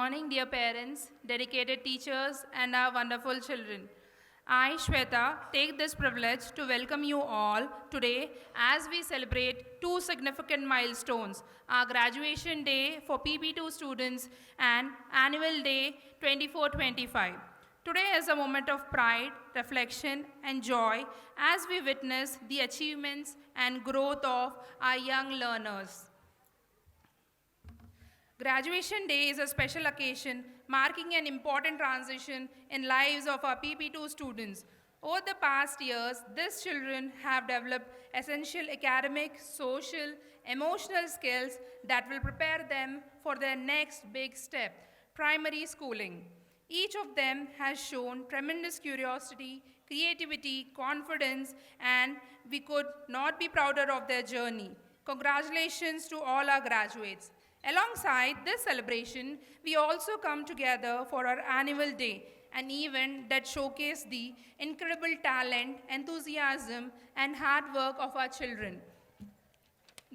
morning, dear parents, dedicated teachers, and our wonderful children. I, Shweta, take this privilege to welcome you all today as we celebrate two significant milestones, our graduation day for PP2 students and annual day 24-25. Today is a moment of pride, reflection, and joy as we witness the achievements and growth of our young learners. Graduation Day is a special occasion marking an important transition in lives of our PP2 students. Over the past years, these children have developed essential academic, social, emotional skills that will prepare them for their next big step, primary schooling. Each of them has shown tremendous curiosity, creativity, confidence, and we could not be prouder of their journey. Congratulations to all our graduates. Alongside this celebration, we also come together for our annual day, an event that showcases the incredible talent, enthusiasm, and hard work of our children.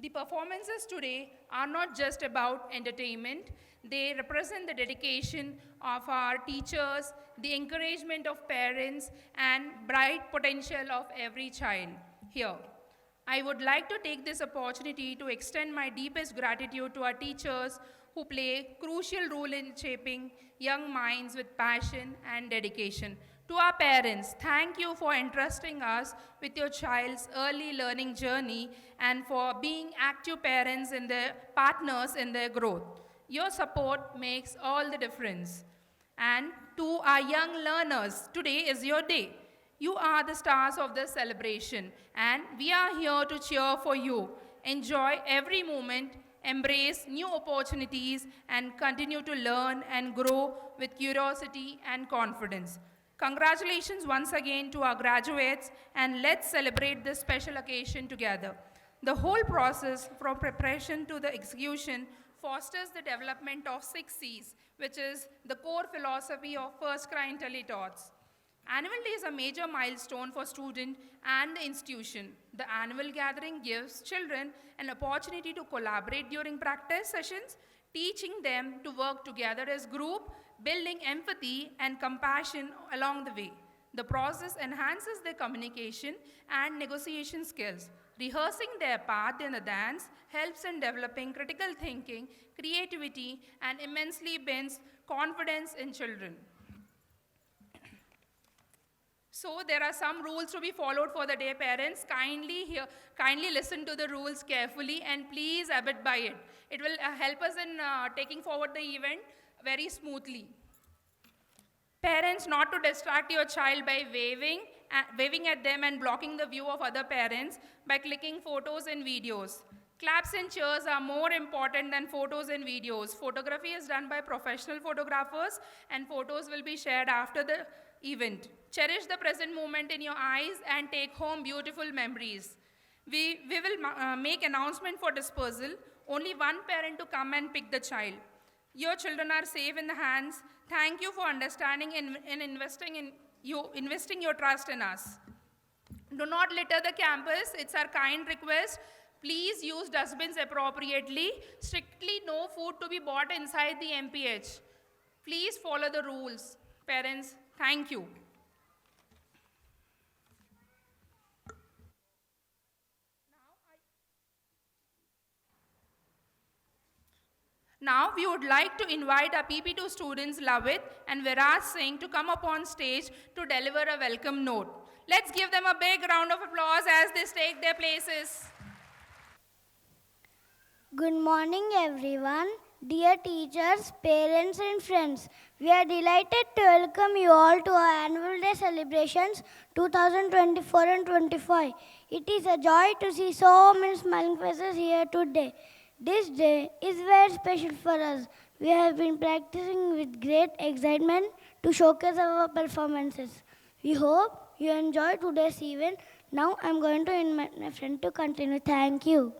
The performances today are not just about entertainment, they represent the dedication of our teachers, the encouragement of parents, and bright potential of every child here. I would like to take this opportunity to extend my deepest gratitude to our teachers who play a crucial role in shaping young minds with passion and dedication. To our parents, thank you for entrusting us with your child's early learning journey and for being active parents and their partners in their growth. Your support makes all the difference. And to our young learners, today is your day. You are the stars of this celebration, and we are here to cheer for you. Enjoy every moment, embrace new opportunities, and continue to learn and grow with curiosity and confidence. Congratulations once again to our graduates, and let's celebrate this special occasion together. The whole process, from preparation to the execution, fosters the development of 6 C's, which is the core philosophy of First Cry IntelliThoughts. Annual Day is a major milestone for student and the institution. The annual gathering gives children an opportunity to collaborate during practice sessions, teaching them to work together as group, building empathy and compassion along the way. The process enhances their communication and negotiation skills. Rehearsing their part in the dance helps in developing critical thinking, creativity, and immensely builds confidence in children. So there are some rules to be followed for the day, parents. Kindly listen to the rules carefully and please abide by it. It will help us in taking forward the event very smoothly. Parents, not to distract your child by waving at them and blocking the view of other parents by clicking photos and videos. Claps and cheers are more important than photos and videos. Photography is done by professional photographers and photos will be shared after the event. Cherish the present moment in your eyes and take home beautiful memories. We will make announcement for dispersal. Only one parent to come and pick the child. Your children are safe in the hands. Thank you for understanding and investing your trust in us. Do not litter the campus. It's our kind request. Please use dustbins appropriately. Strictly no food to be bought inside the MPH. Please follow the rules. Parents, thank you. Now we would like to invite our PP2 students Lavit and Viraj Singh to come up on stage to deliver a welcome note. Let's give them a big round of applause as they take their places. Good morning, everyone. Dear teachers, parents, and friends, we are delighted to welcome you all to our annual day celebrations 2024 and 25. It is a joy to see so many smiling faces here today. This day is very special for us. We have been practicing with great excitement to showcase our performances. We hope you enjoy today's event. Now I'm going to invite my friend to continue. Thank you.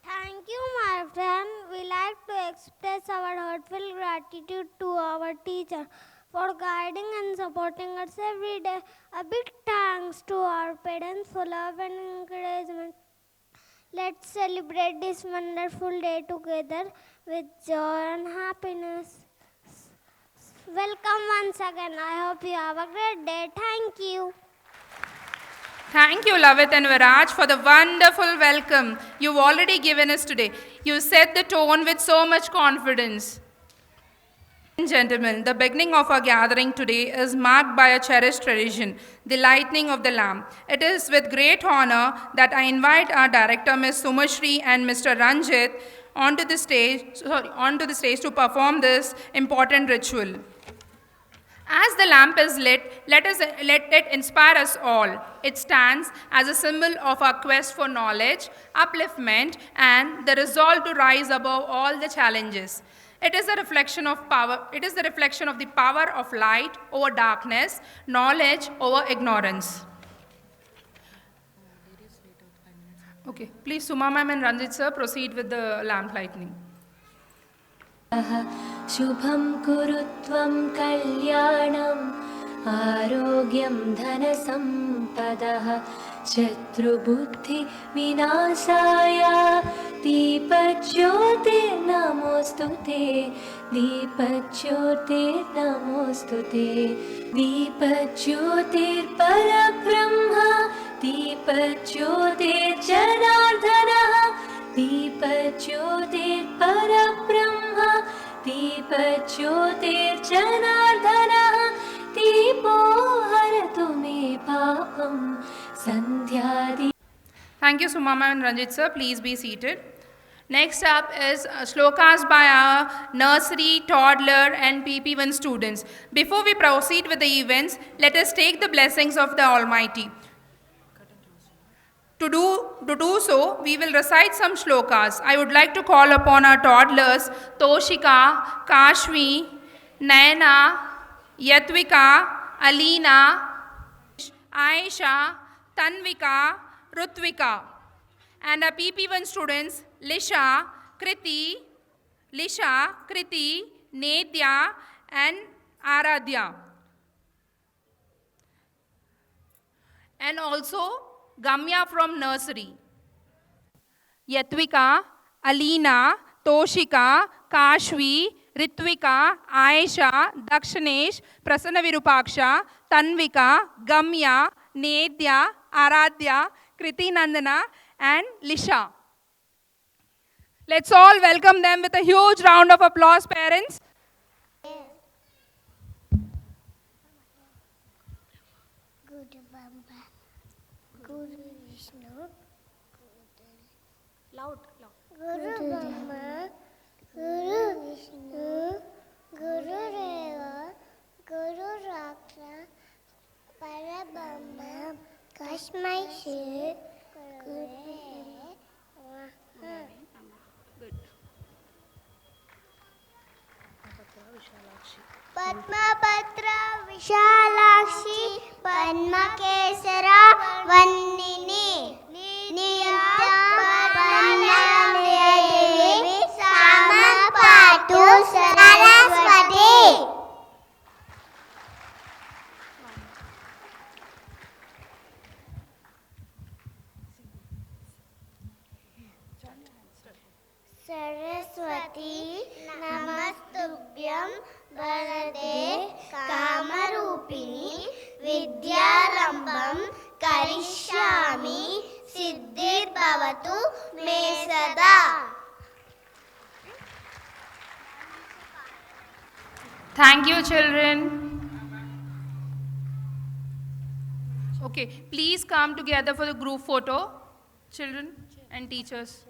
Thank you, my friend. We like to express our heartfelt gratitude to our teacher for guiding and supporting us every day. A big thanks to our parents for love and encouragement. Let's celebrate this wonderful day together with joy and happiness. Welcome once again. I hope you have a great day. Thank you. Thank you, Lavit and Viraj, for the wonderful welcome you've already given us today. You set the tone with so much confidence. Ladies and gentlemen, the beginning of our gathering today is marked by a cherished tradition, the lighting of the lamp. It is with great honor that I invite our director, Ms. Sumashri and Mr. Ranjit, onto the stage to perform this important ritual. As the lamp is lit, let it inspire us all. It stands as a symbol of our quest for knowledge, upliftment, and the resolve to rise above all the challenges. It is a reflection of power. It is the reflection of the power of light over darkness, knowledge over ignorance. Okay, please Suma ma'am and Ranjit sir proceed with the lamp lighting. शुभं कुरु त्वं कल्याणम् आरोग्यं धनसम्पदः शत्रुबुद्धिविनाशाय दीपज्योतिर्नमोऽस्तु ते दीपज्योतिर्नमोऽस्तु ते दीपज्योतिर्परब्रह्म दीपज्योतिर्जनार्दनः दीपज्योतिर्परब्रह्म दीपज्योतिर्जनार्दनः दीपो हरतु मे पापं सन्ध्यादि. Thank you, Sumama and Ranjit sir. Please be seated. Next up is shlokas by our nursery, toddler, and PP1 students. Before we proceed with the events, let us take the blessings of the Almighty. To do so, we will recite some shlokas. I would like to call upon our toddlers, Toshika, Kashvi, Nayana, Yatvika, Alina, Aisha, Tanvika, Rutvika, and our PP1 students, Lisha, Kriti, Nedya, and Aradhya. And also Gamya from nursery. Yatvika, Alina, Toshika, Kashvi, Ritvika, Aisha, Dakshanesh, Prasanna Virupaksha, Tanvika, Gamya, Nedya, Aradhya, Kriti Nandana, and Lisha. Let's all welcome them with a huge round of applause, parents. Guru Vishnu, Guru Brahma, Guru Vishnu, Guru Deva, Guru Raksha, Parabrahma, Tasmai Shri, Guru. Padmapatra Vishalakshi Padmakesara Vannini Niyampadmanadevi Samapatu Saraswati. Saraswati Namastubhyam Varade Kamarupini Vidyarambam Karishyami Siddhir Bhavatu Me Sada. Thank you, children. Okay, please come together for the group photo, children and teachers.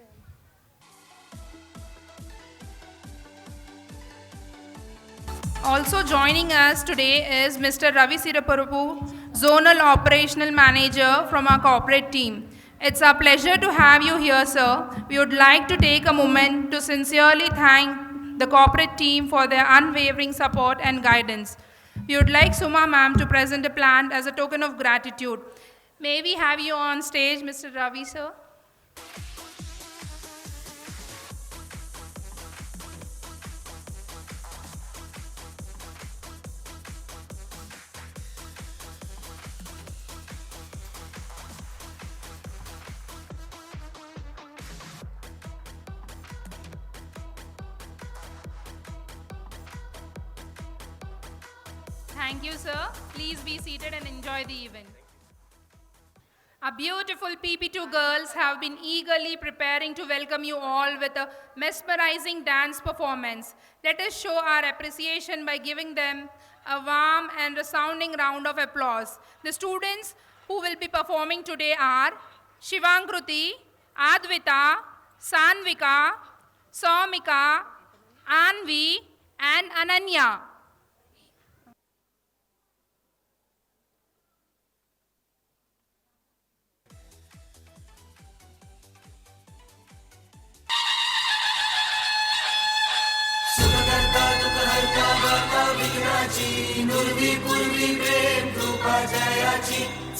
Also joining us today is Mr. Ravi Siraparupu, Zonal Operational Manager from our corporate team. It's our pleasure to have you here, sir. We would like to take a moment to sincerely thank the corporate team for their unwavering support and guidance. We would like Suma ma'am to present a plant as a token of gratitude. May we have you on stage, Mr. Ravi, sir? Thank you, sir. Please be seated and enjoy the event. Our beautiful PP2 girls have been eagerly preparing to welcome you all with a mesmerizing dance performance. Let us show our appreciation by giving them a warm and resounding round of applause. The students who will be performing today are Shivankruti, Advita, Sanvika, Saumika, Anvi, and Ananya.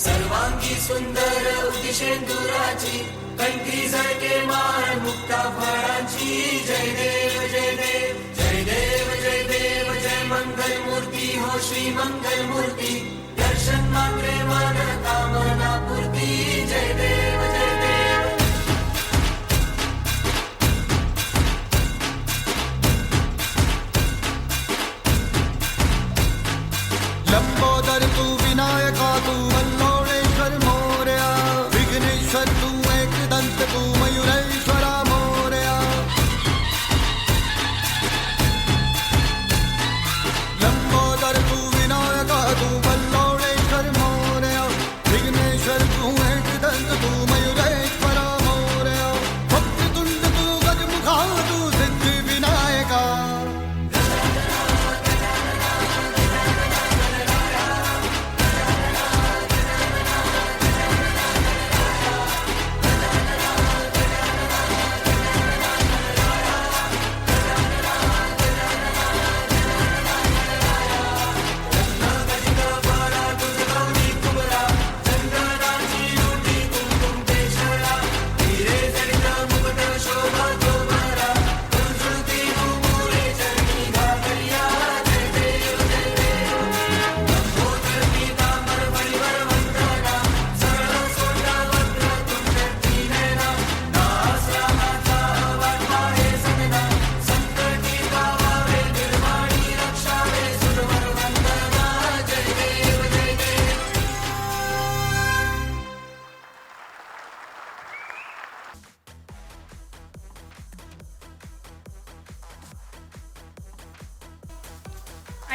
सर्वांगी सुंदर उदिशेंदुराची कंठी झळके माळ मुक्ता फळांची जय देव जय देव जय देव जय देव जय मंगल मूर्ती हो श्री मंगल मूर्ती दर्शन मात्रे मन कामना पूर्ती जय देव जय देव लंबोदर तू विनायका तू वल्लोळेश्वर मोरया विघ्नेश्वर तू एकदंत तू मयुरेश्वरा मोरया लंबोदर तू विनायका तू वल्लोळेश्वर मोरया विघ्नेश्वर तू एकदंत तू मयुरेश्वरा मोरया भक्तितुंड तू गजमुखा तू सिद्धी Vinayaka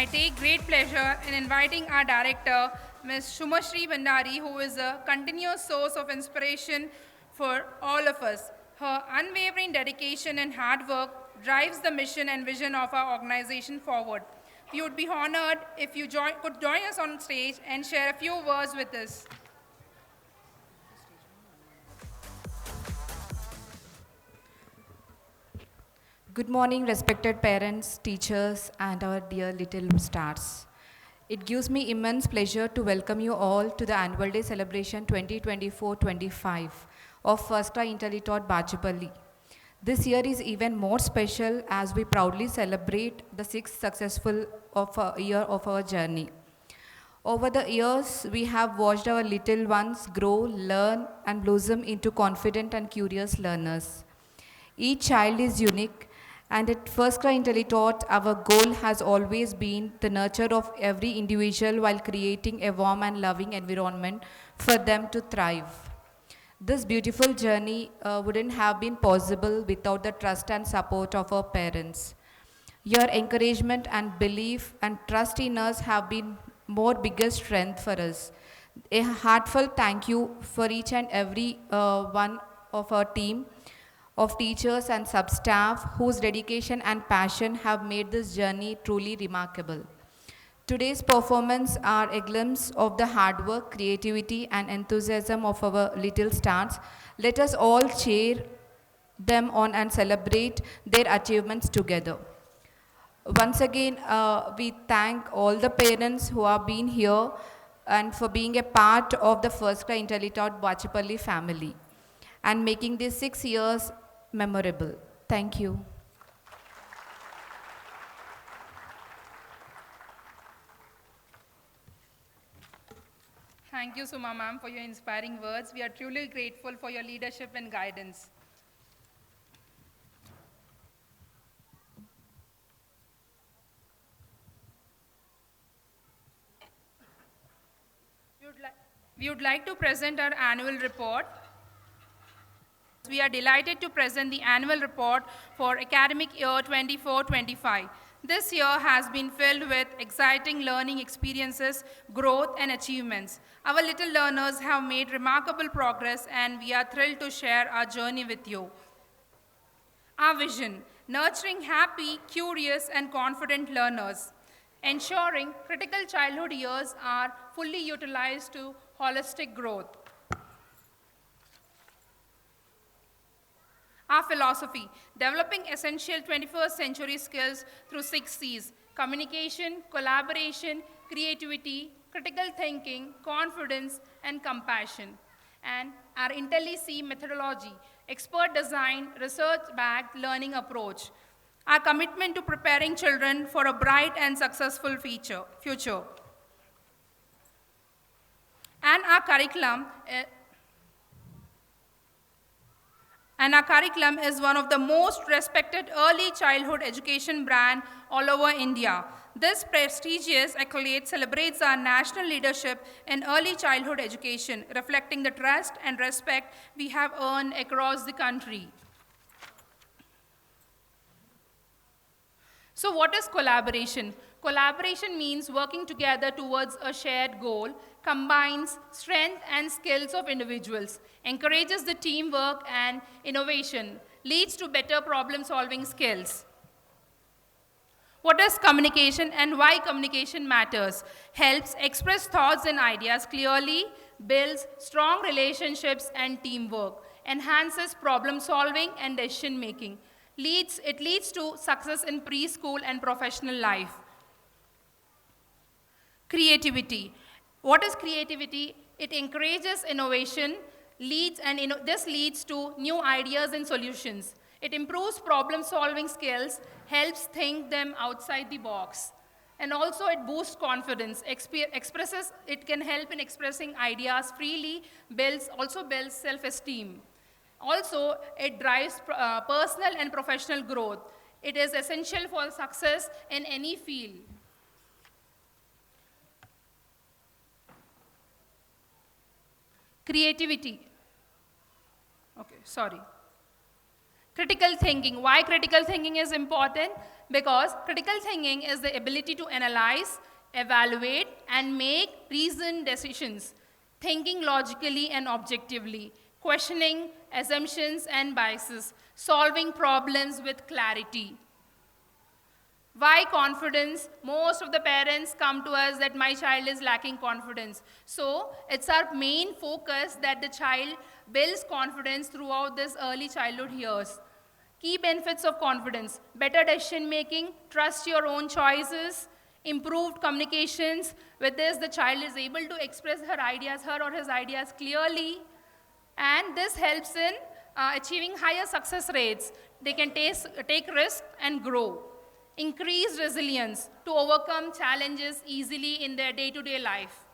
I take great pleasure in inviting our director, Ms. Shumashri Bandari, who is a continuous source of inspiration for all of us. Her unwavering dedication and hard work drives the mission and vision of our organization forward. We would be honored if you could join us on stage and share a few words with us. Good morning, respected parents, teachers, and our dear little stars. It gives me immense pleasure to welcome you all to the Annual Day Celebration 2024-25 of First Try Intellitaught Bachapalli. This year is even more special as we proudly celebrate the 6th successful year of our journey. Over the years, we have watched our little ones grow, learn, and blossom into confident and curious learners. Each child is unique, and at First Cry Intellitaught, our goal has always been the nurture of every individual while creating a warm and loving environment for them to thrive. This beautiful journey wouldn't have been possible without the trust and support of our parents. Your encouragement and belief and trust in us have been more biggest strength for us. A heartfelt thank you for each and every one of our team of teachers and sub-staff whose dedication and passion have made this journey truly remarkable. Today's performance are a glimpse of the hard work, creativity, and enthusiasm of our little stars. Let us all cheer them on and celebrate their achievements together. Once again, we thank all the parents who have been here and for being a part of the First Cry Intellitaught Bachapalli family and making these 6 years memorable. Thank you. Thank you, Suma ma'am, for your inspiring words. We are truly grateful for your leadership and guidance. We would like to present our annual report. We are delighted to present the annual report for academic year 24-25. This year has been filled with exciting learning experiences, growth, and achievements. Our little learners have made remarkable progress, and we are thrilled to share our journey with you. Our vision: nurturing happy, curious, and confident learners, ensuring critical childhood years are fully utilized to holistic growth. Our philosophy: developing essential 21st century skills through 6 C's: communication, collaboration, creativity, critical thinking, confidence, and compassion. And our IntelliC methodology: expert design, research-backed learning approach. Our commitment to preparing children for a bright and successful future. And our curriculum is one of the most respected early childhood education brand all over India. This prestigious accolade celebrates our national leadership in early childhood education, reflecting the trust and respect we have earned across the country. So what is collaboration? Collaboration means working together towards a shared goal, combines strength and skills of individuals, encourages the teamwork and innovation, leads to better problem-solving skills. What is communication and why communication matters? Helps express thoughts and ideas clearly, builds strong relationships and teamwork, enhances problem-solving and decision-making. It leads to success in preschool and professional life. Creativity. What is creativity? It encourages innovation, this leads to new ideas and solutions. It improves problem-solving skills, helps think them outside the box. And also it boosts confidence, it can help in expressing ideas freely, also builds self-esteem. Also, it drives personal and professional growth. It is essential for success in any field. Creativity. Critical thinking. Why critical thinking is important? Because critical thinking is the ability to analyze, evaluate, and make reasoned decisions, thinking logically and objectively, questioning assumptions and biases, solving problems with clarity. Why confidence? Most of the parents come to us that my child is lacking confidence. So it's our main focus that the child builds confidence throughout this early childhood years. Key benefits of confidence: better decision making, trust your own choices, improved communications. With this, the child is able to express her or his ideas clearly, and this helps in achieving higher success rates. They can take risks and grow. Increased resilience to overcome challenges easily in their day-to-day life.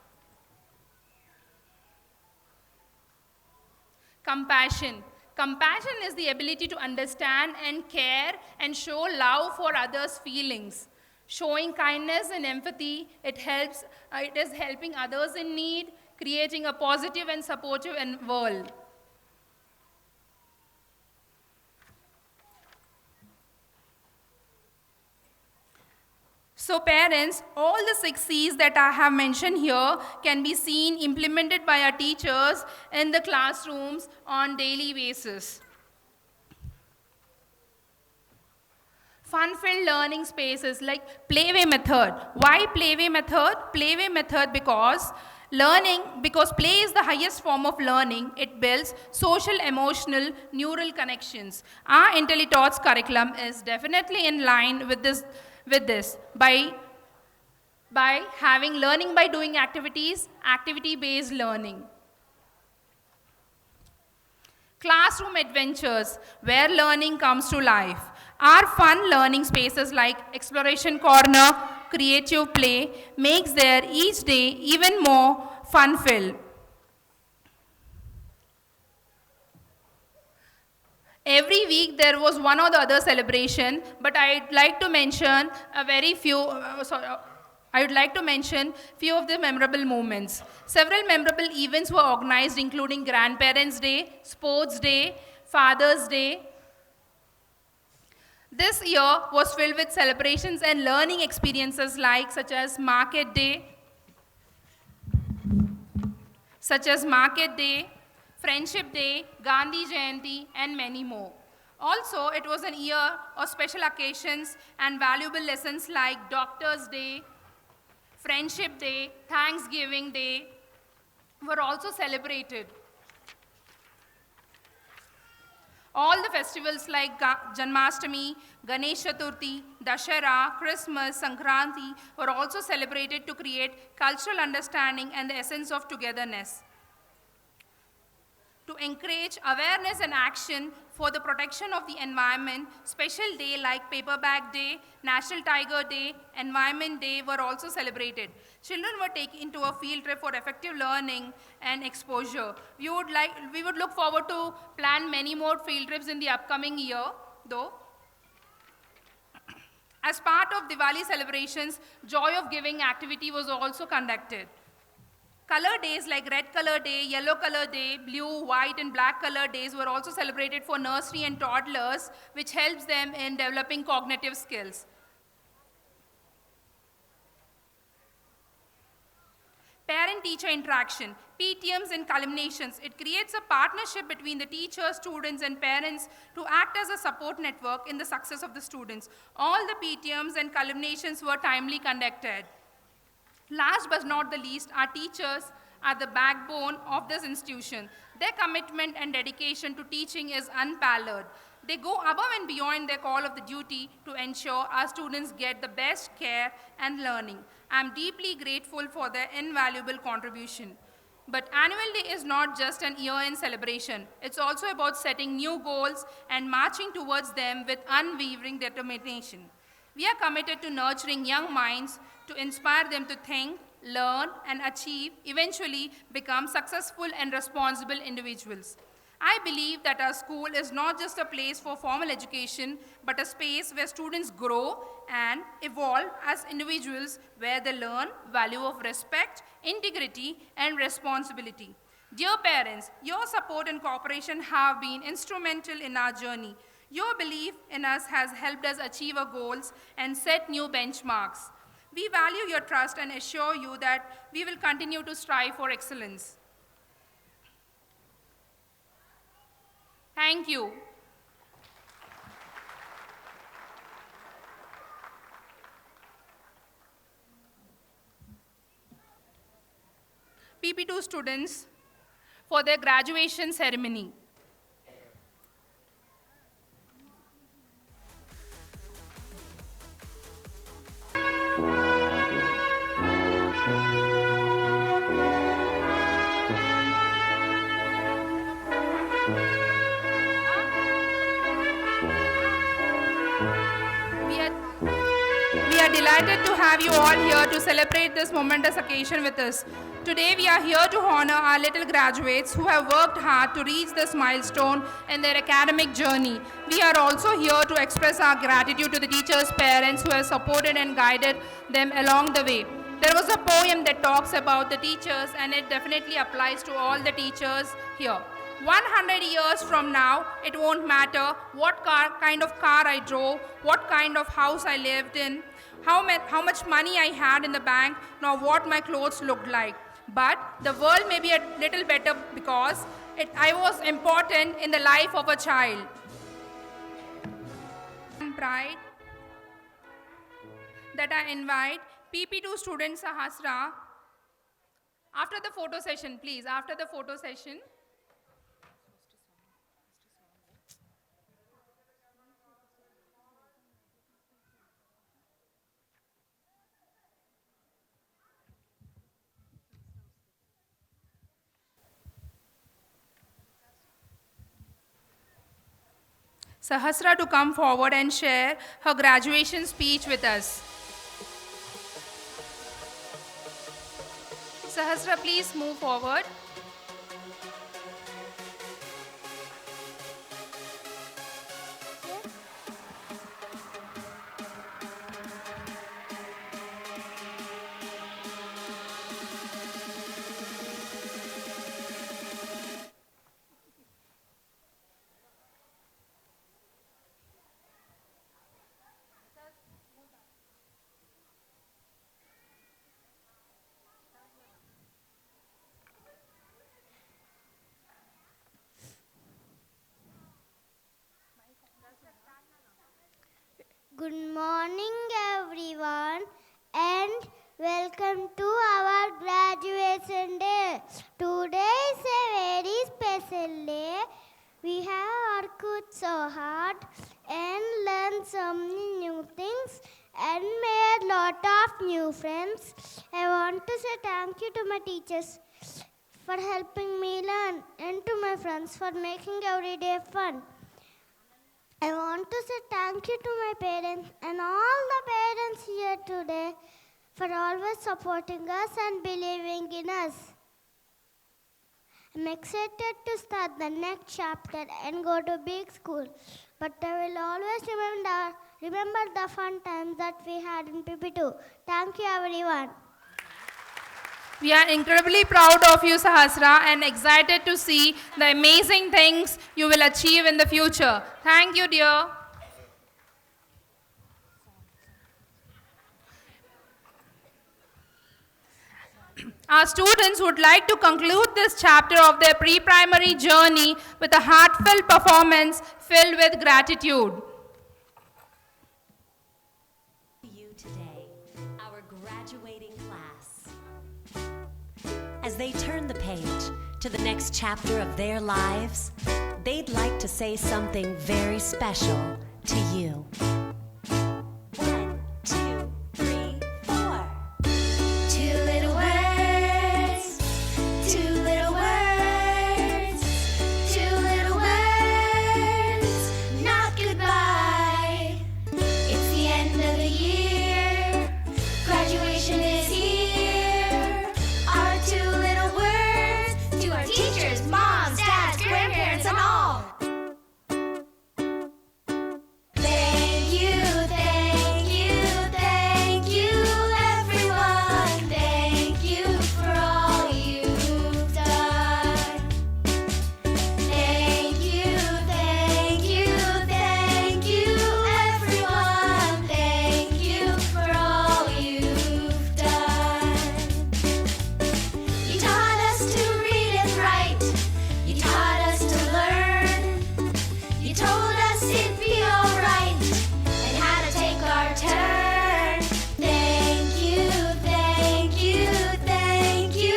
Compassion. Compassion is the ability to understand and care and show love for others' feelings. Showing kindness and empathy, it is helping others in need, creating a positive and supportive world. So parents, all the 6 C's that I have mentioned here can be seen implemented by our teachers in the classrooms on daily basis. Fun-filled learning spaces like Playway method. Why Playway method? Playway method because play is the highest form of learning. It builds social, emotional, neural connections. Our IntelliThoughts curriculum is definitely in line with this by having learning by doing activities, activity-based learning. Classroom adventures, where learning comes to life. Our fun learning spaces like Exploration Corner, Creative Play makes their each day even more fun-filled. Every week there was one or the other celebration, but I'd like to mention a very few, I would like to mention few of the memorable moments. Several memorable events were organized, including Grandparents' Day, Sports Day, Father's Day. This year was filled with celebrations and learning experiences such as Market Day, Friendship Day, Gandhi Jayanti, and many more. Also, it was an year of special occasions and valuable lessons like Doctor's Day, Friendship Day, Thanksgiving Day were also celebrated. All the festivals like Janmashtami, Ganesh Chaturthi, Dashera, Christmas, Sankranti were also celebrated to create cultural understanding and the essence of togetherness. To encourage awareness and action for the protection of the environment, special day like Paper Bag Day, National Tiger Day, Environment Day were also celebrated. Children were taken to a field trip for effective learning and exposure. We would look forward to plan many more field trips in the upcoming year, though. As part of Diwali celebrations, Joy of Giving activity was also conducted. Color days like Red Color Day, Yellow Color Day, Blue, White, and Black Color days were also celebrated for nursery and toddlers, which helps them in developing cognitive skills. Parent-teacher interaction, PTMs and culminations. It creates a partnership between the teachers, students, and parents to act as a support network in the success of the students. All the PTMs and culminations were timely conducted. Last but not the least, our teachers are the backbone of this institution. Their commitment and dedication to teaching is unparalleled. They go above and beyond their call of the duty to ensure our students get the best care and learning. I am deeply grateful for their invaluable contribution. But Annual Day is not just an year-end celebration. It's also about setting new goals and marching towards them with unwavering determination. We are committed to nurturing young minds to inspire them to think, learn, and achieve, eventually become successful and responsible individuals. I believe that our school is not just a place for formal education, but a space where students grow and evolve as individuals, where they learn value of respect, integrity, and responsibility. Dear parents, your support and cooperation have been instrumental in our journey. Your belief in us has helped us achieve our goals and set new benchmarks. We value your trust and assure you that we will continue to strive for excellence. Thank you. PP2 students for their graduation ceremony. We are delighted to have you all here to celebrate this momentous occasion with us. Today we are here to honor our little graduates who have worked hard to reach this milestone in their academic journey. We are also here to express our gratitude to the teachers' parents who have supported and guided them along the way. There was a poem that talks about the teachers, and it definitely applies to all the teachers here. 100 years from now, it won't matter what kind of car I drove, what kind of house I lived in, how much money I had in the bank, nor what my clothes looked like. But the world may be a little better because I was important in the life of a child. And pride that I invite PP2 student Sahasra after the photo session, please, after the photo session. Sahasra to come forward and share her graduation speech with us. Sahasra, please move forward. Good morning, everyone, and welcome to our graduation day. Today is a very special day. We have worked so hard and learned so many new things and made a lot of new friends. I want to say thank you to my teachers for helping me learn and to my friends for making every day fun. I want to say thank you to my parents and all the parents here today for always supporting us and believing in us. I'm excited to start the next chapter and go to big school, but I will always remember the fun times that we had in PP2. Thank you, everyone. We are incredibly proud of you, Sahasra, and excited to see the amazing things you will achieve in the future. Thank you, dear. Our students would like to conclude this chapter of their pre-primary journey with a heartfelt performance filled with gratitude. You today, our graduating class. As they turn the page to the next chapter of their lives, they'd like to say something very special to you. 1, 2, 3, 4. Two little words, two little words, two little words, not goodbye. It's the end of the year, graduation is here. Our two little words to our teachers, moms, dads, grandparents, and all. Thank you, thank you, thank you, everyone. Thank you for all you've done. Thank you, thank you, thank you, everyone. Thank you for all you've done. You taught us to read and write. You taught us to learn. You told us it'd be alright and how to take our turn. Thank you, thank you, thank you,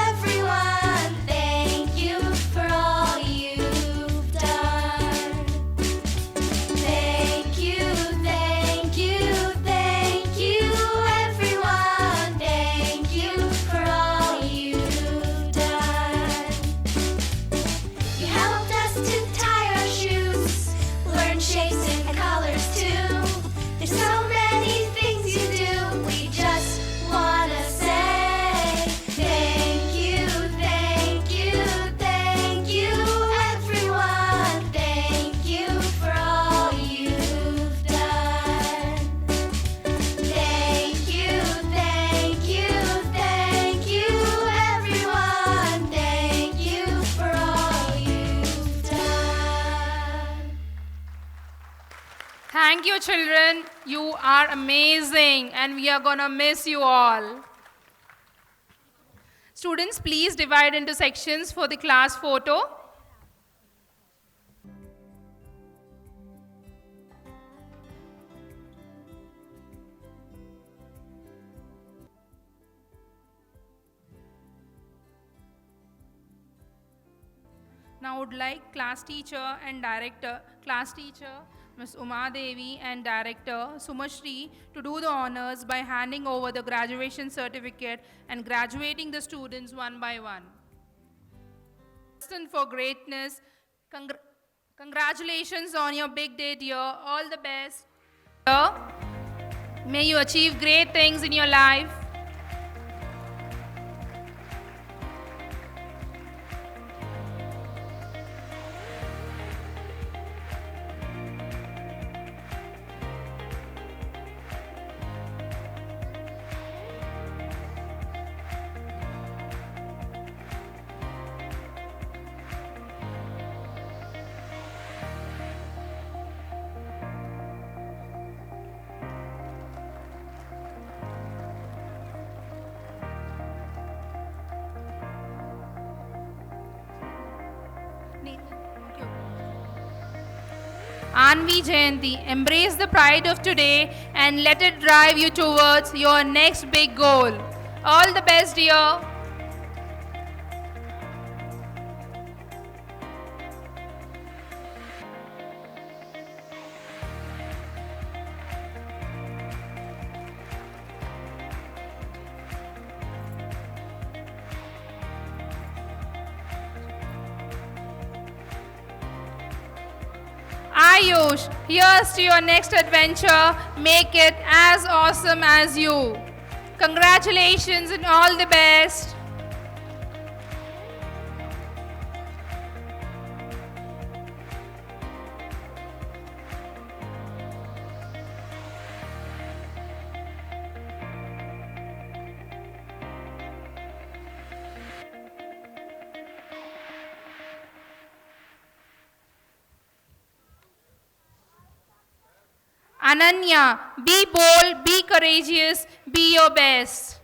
everyone. Thank you for all you've done. Thank you, thank you, thank you, everyone. Thank you for all you've done. You helped us to tie our shoes, learn shapes and colors too. There's so many things you do, we just wanna say thank you, thank you, thank you, everyone. Thank you for all you've done. Thank you, thank you, thank you, everyone. Thank you for all you've done. Thank you, children. You are amazing, and we are gonna miss you all. Students, please divide into sections for the class photo. Now I would like class teacher and director, class teacher Ms. Uma Devi and director Sumashri to do the honors by handing over the graduation certificate and graduating the students one by one. Destined for greatness, congratulations on your big day, dear. All the best. May you achieve great things in your life. Anvi Jayanti. Embrace the pride of today and let it drive you towards your next big goal. All the best, dear. Ayush, here's to your next adventure. Make it as awesome as you. Congratulations and all the best. Ananya, be bold, be courageous, be your best.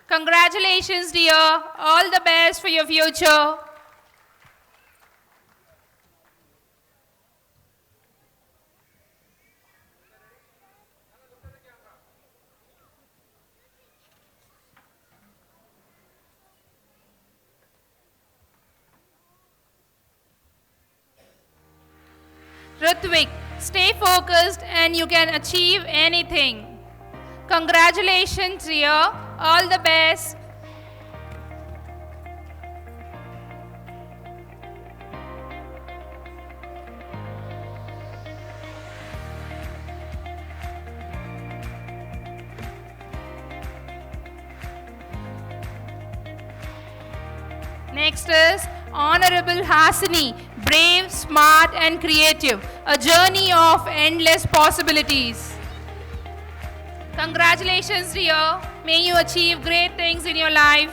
Congratulations, dear. All the best for your future. Ritvik, stay focused and you can achieve anything. Congratulations, dear. All the best. Next is Honorable Hasini, brave, smart, and creative. A journey of endless possibilities. Congratulations, dear. May you achieve great things in your life.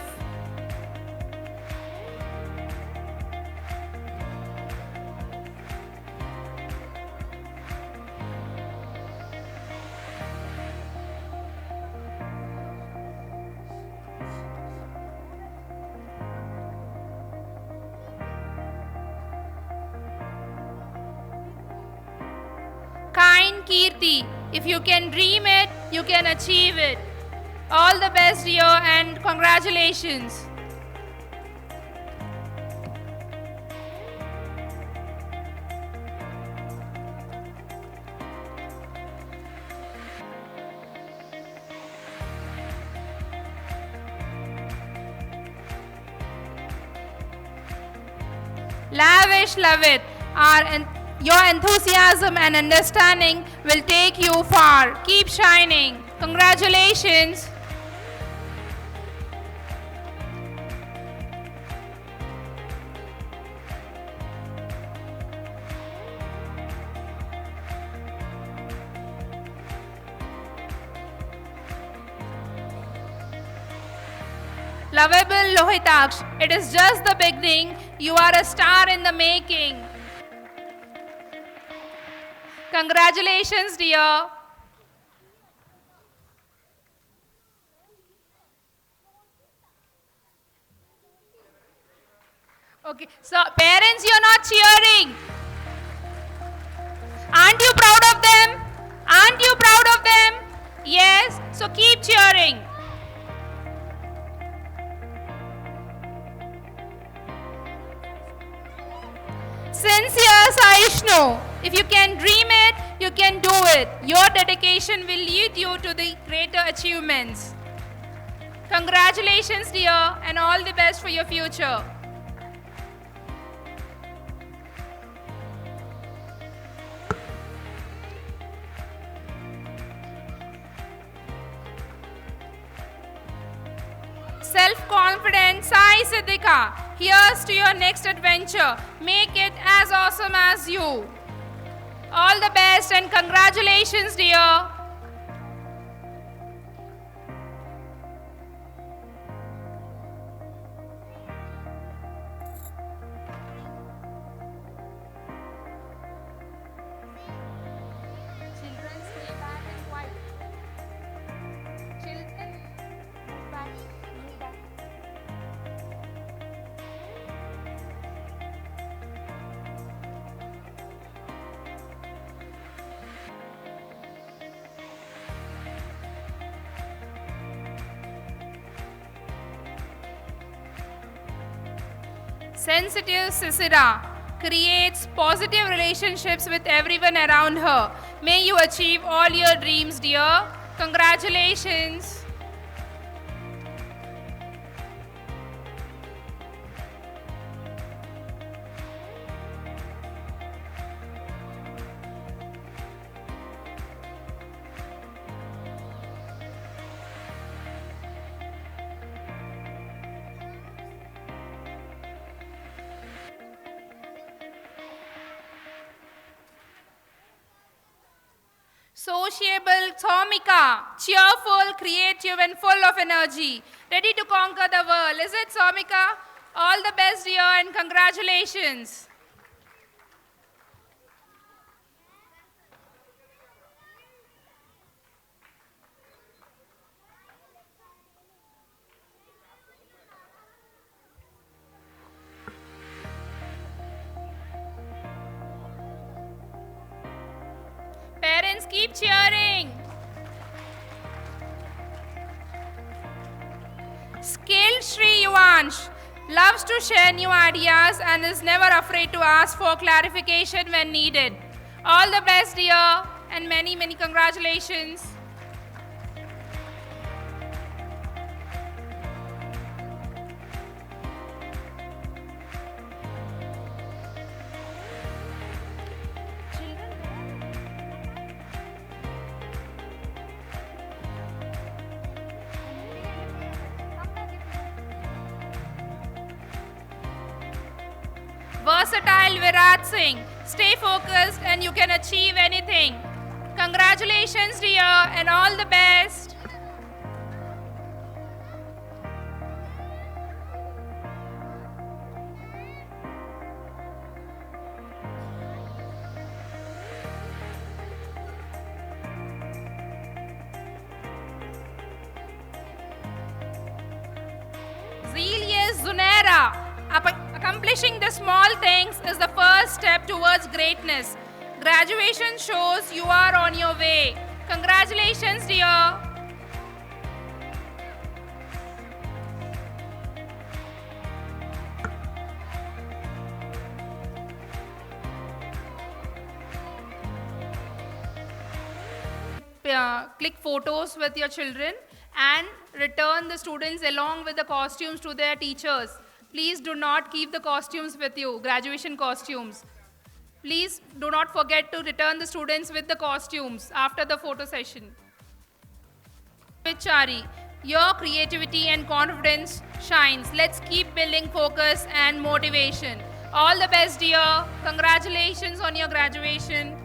Kind Kirti, if you can dream it, you can achieve it. All the best, dear, and congratulations. Lavish Lavit, your enthusiasm and understanding will take you far. Keep shining. Congratulations. Lovable Lohitaksh, it is just the beginning. You are a star in the making. Congratulations, dear. Okay, so parents, you're not cheering. Aren't you proud of them? Aren't you proud of them? Yes, so keep cheering. Sincere Saishnu, if you can dream it, you can do it. Your dedication will lead you to the greater achievements. Congratulations, dear, and all the best for your future. Self-confident Sai Siddhika, here's to your next adventure. Make it as awesome as you. All the best and congratulations, dear. Children, stay back and quiet. Children, move back, move back. Sensitive Sisira creates positive relationships with everyone around her. May you achieve all your dreams, dear. Congratulations. Sociable Somika, cheerful, creative, and full of energy, ready to conquer the world. Is it, Somika? All the best, dear, and congratulations. Parents, keep cheering. Skilled Sri Yuvansh loves to share new ideas and is never afraid to ask for clarification when needed. All the best, dear, and many, many congratulations. Versatile Virat Singh, stay focused and you can achieve anything. Congratulations, dear, and all the best. Zelius Zunera, accomplishing the small things is the first step towards greatness. Graduation shows you are on your way. Congratulations, dear. Click photos with your children and return the students along with the costumes to their teachers. Please do not keep the costumes with you, graduation costumes. Please do not forget to return the students with the costumes after the photo session. Vichari, your creativity and confidence shines. Let's keep building focus and motivation. All the best, dear. Congratulations on your graduation.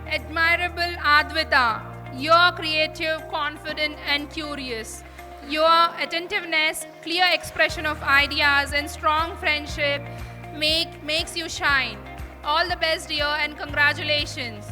Admirable Advita, you're creative, confident, and curious. Your attentiveness, clear expression of ideas, and strong friendship makes you shine. All the best, dear, and congratulations.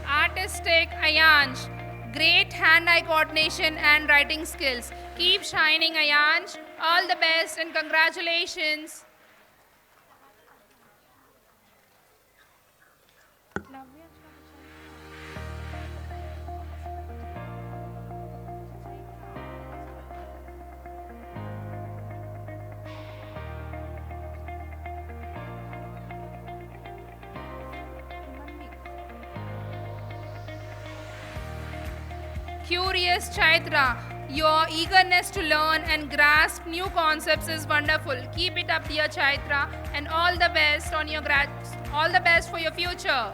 Artistic Ayansh, great hand-eye coordination and writing skills. Keep shining, Ayansh. All the best and congratulations. Curious Chaitra, your eagerness to learn and grasp new concepts is wonderful. Keep it up, dear Chaitra, and all the best on your all the best for your future.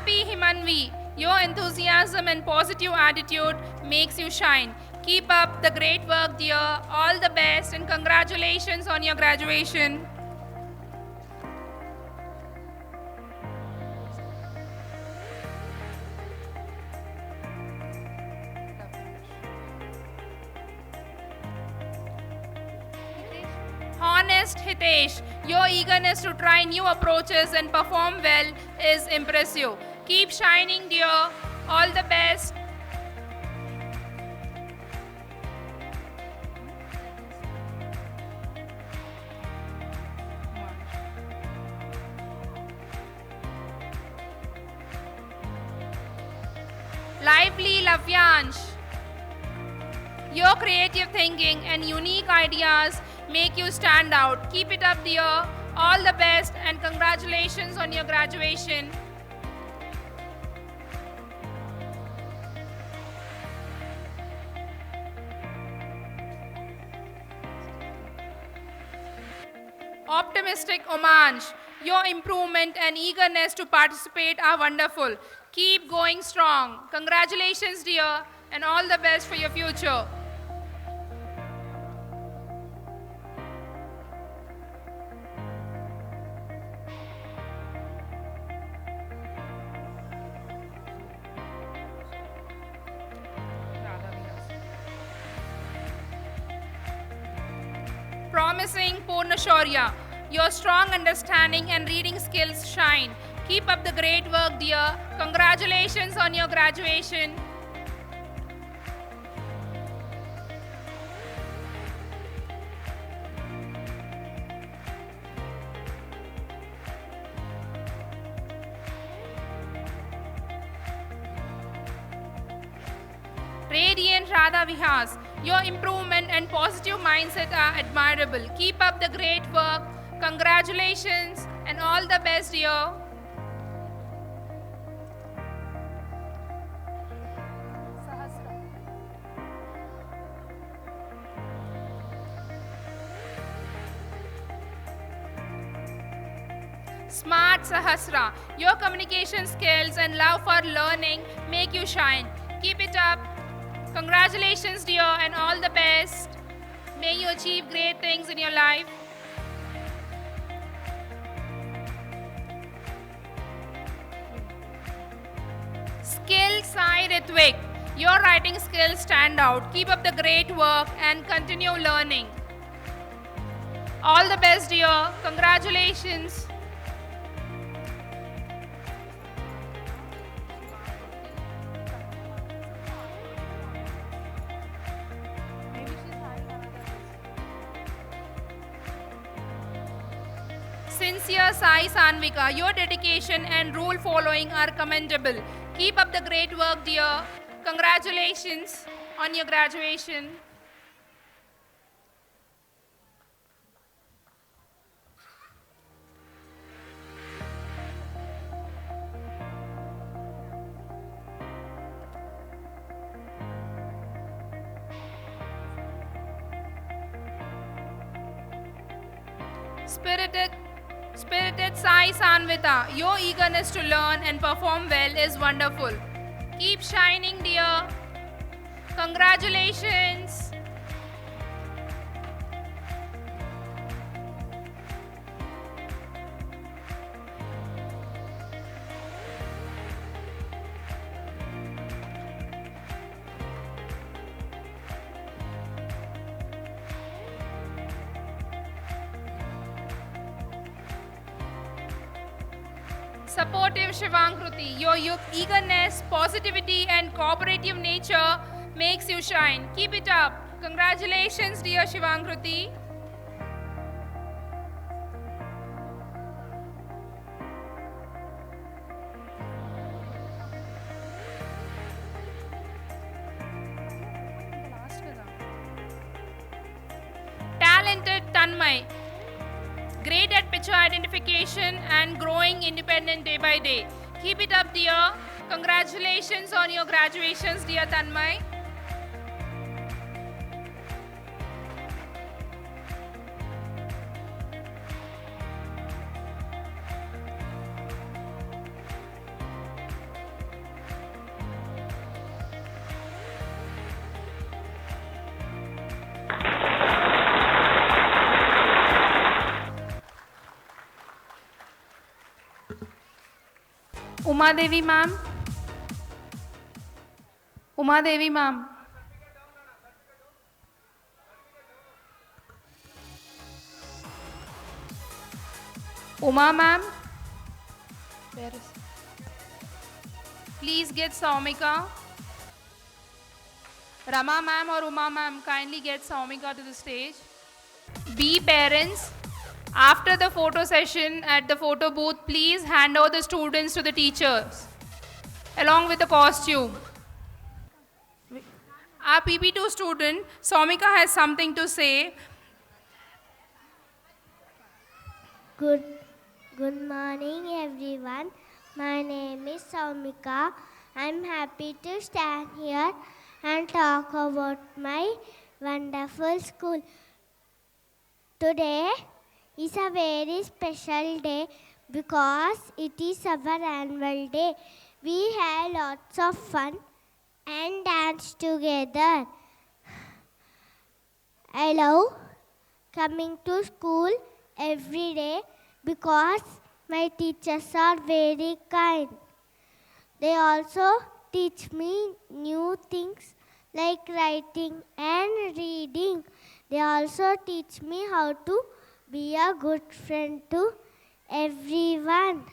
Happy Himanvi, your enthusiasm and positive attitude makes you shine. Keep up the great work, dear. All the best and congratulations on your graduation. Honest Hitesh, your eagerness to try new approaches and perform well is impressive. Keep shining, dear. All the best. Lively Lavyansh. Your creative thinking and unique ideas make you stand out. Keep it up, dear. All the best and congratulations on your graduation. Optimistic Omansh, your improvement and eagerness to participate are wonderful. Keep going strong. Congratulations, dear, and all the best for your future. Promising Purnashorya, your strong understanding and reading skills shine. Keep up the great work, dear. Congratulations on your graduation. Radiant Radha Vihas, your improvement and positive mindset are admirable. Keep up the great work. Congratulations and all the best, dear. Smart Sahasra, your communication skills and love for learning make you shine. Keep it up. Congratulations, dear, and all the best. May you achieve great things in your life. Skill Sai Ritvik, your writing skills stand out. Keep up the great work and continue learning. All the best, dear. Congratulations. Sincere Sai Sanvika, your dedication and rule following are commendable. Keep up the great work, dear. Congratulations on your graduation. Spirited Sai Sanvita, your eagerness to learn and perform well is wonderful. Keep shining, dear. Congratulations. Supportive Shivankruti, your eagerness, positivity, and cooperative nature makes you shine. Keep it up. Congratulations, dear Shivankruti. Talented Tanmay, great at picture identification and growing independent day by day. Keep it up, dear. Congratulations on your graduations, dear Tanmay. Uma Devi ma'am. Uma Devi ma'am. Uma ma'am. Where is? Please get Saumika. Rama ma'am or Uma ma'am, kindly get Saumika to the stage. B parents, after the photo session at the photo booth, please hand over the students to the teachers along with the costume. Our PP2 student, Saumika, has something to say. Good morning, everyone. My name is Saumika. I'm happy to stand here and talk about my wonderful school. Today is a very special day because it is our annual day. We had lots of fun and danced together. I love coming to school every day because my teachers are very kind. They also teach me new things like writing and reading. They also teach me how to be a good friend to everyone.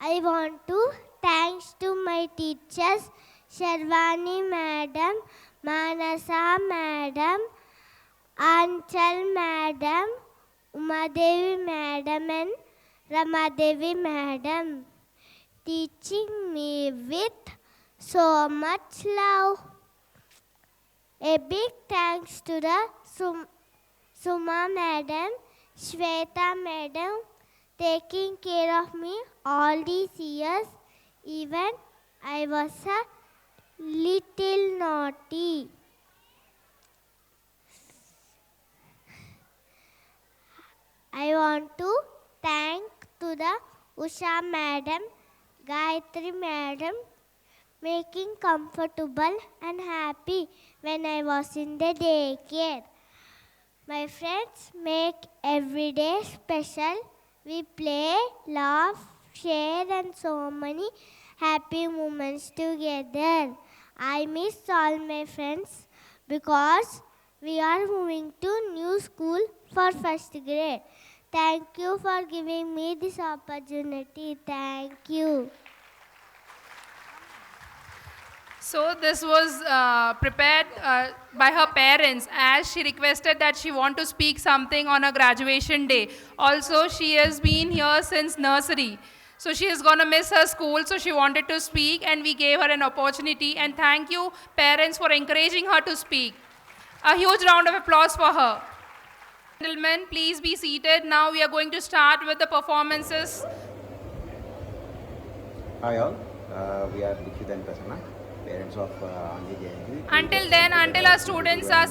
I want to thanks to my teachers, Sharvani Madam, Manasa Madam, Anchal Madam, Umadevi Madam and Ramadevi Madam, teaching me with so much love. A big thanks to the Suma Madam, Shweta Madam, taking care of me all these years, even I was a little naughty. I want to thank to the Usha Madam, Gayatri Madam, making comfortable and happy when I was in the daycare. My friends make every day special. We play, laugh, share and so many happy moments together. I miss all my friends because we are moving to new school for first grade. Thank you for giving me this opportunity. Thank you. So this was prepared by her parents as she requested that she want to speak something on her graduation day. Also, she has been here since nursery. So she is going to miss her school, so she wanted to speak and we gave her an opportunity. And thank you, parents, for encouraging her to speak. A huge round of applause for her. Gentlemen, please be seated. Now we are going to start with the performances. Hi all, we are Dikshit and Prasanna, parents of Anji Jayanti. Until then, until our students are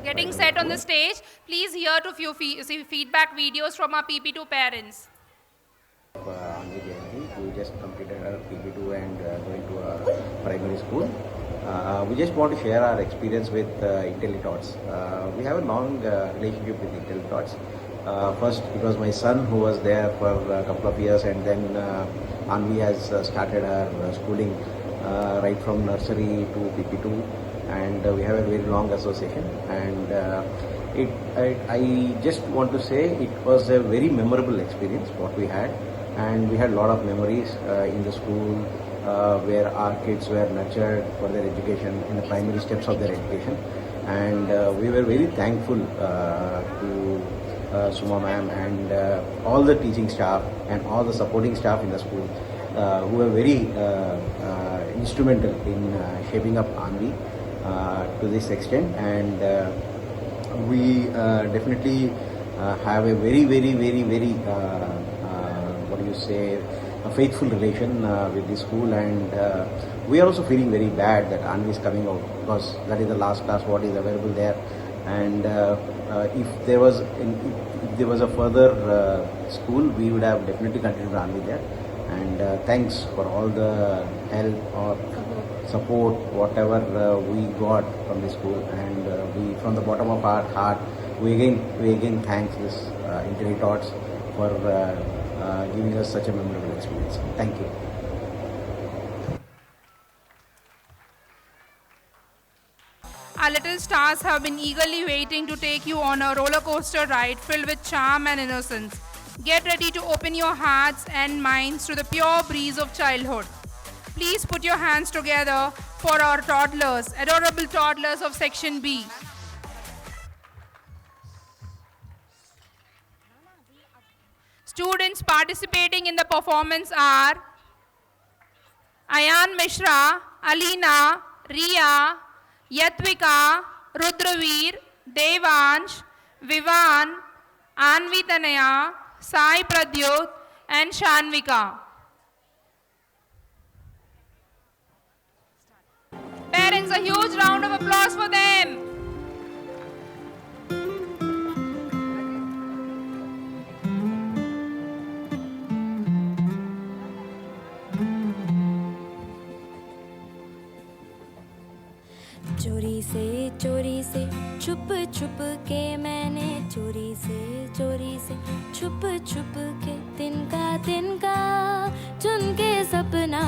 getting set on the stage, please hear to few feedback videos from our PP2 parents. Anji Jayanti, we just completed our PP2 and going to our primary school. We just want to share our experience with IntelliTots. We have a long relationship with IntelliTots. First, it was my son who was there for a couple of years, and then Anvi has started her schooling right from nursery to PP2, and we have a very long association. And I just want to say it was a very memorable experience what we had, and we had a lot of memories in the school where our kids were nurtured for their education in the primary steps of their education, and we were very thankful to Suma ma'am and all the teaching staff and all the supporting staff in the school who were very instrumental in shaping up Anvi to this extent. And we definitely have a very a faithful relation with the school, and we are also feeling very bad that Anvi is coming out because that is the last class what is available there. And if there was a further school, we would have definitely continued Anvi there. And thanks for all the help or support whatever we got from the school, and we from the bottom of our heart we again thanks this IntelliTots for giving us such a memorable experience. Thank you. Our little stars have been eagerly waiting to take you on a roller coaster ride filled with charm and innocence. Get ready to open your hearts and minds to the pure breeze of childhood. Please put your hands together for our toddlers, adorable toddlers of Section B. Students participating in the performance are Ayan Mishra, Alina, Riya, Yatvika, Rudraveer, Devansh, Vivan, Anvi Tanaya, Sai Pradyut, and Shanvika. Parents, a huge round of applause for them. चोरी से छुप छुप के मैंने चोरी से छुप छुप के तिनका चुन के सपना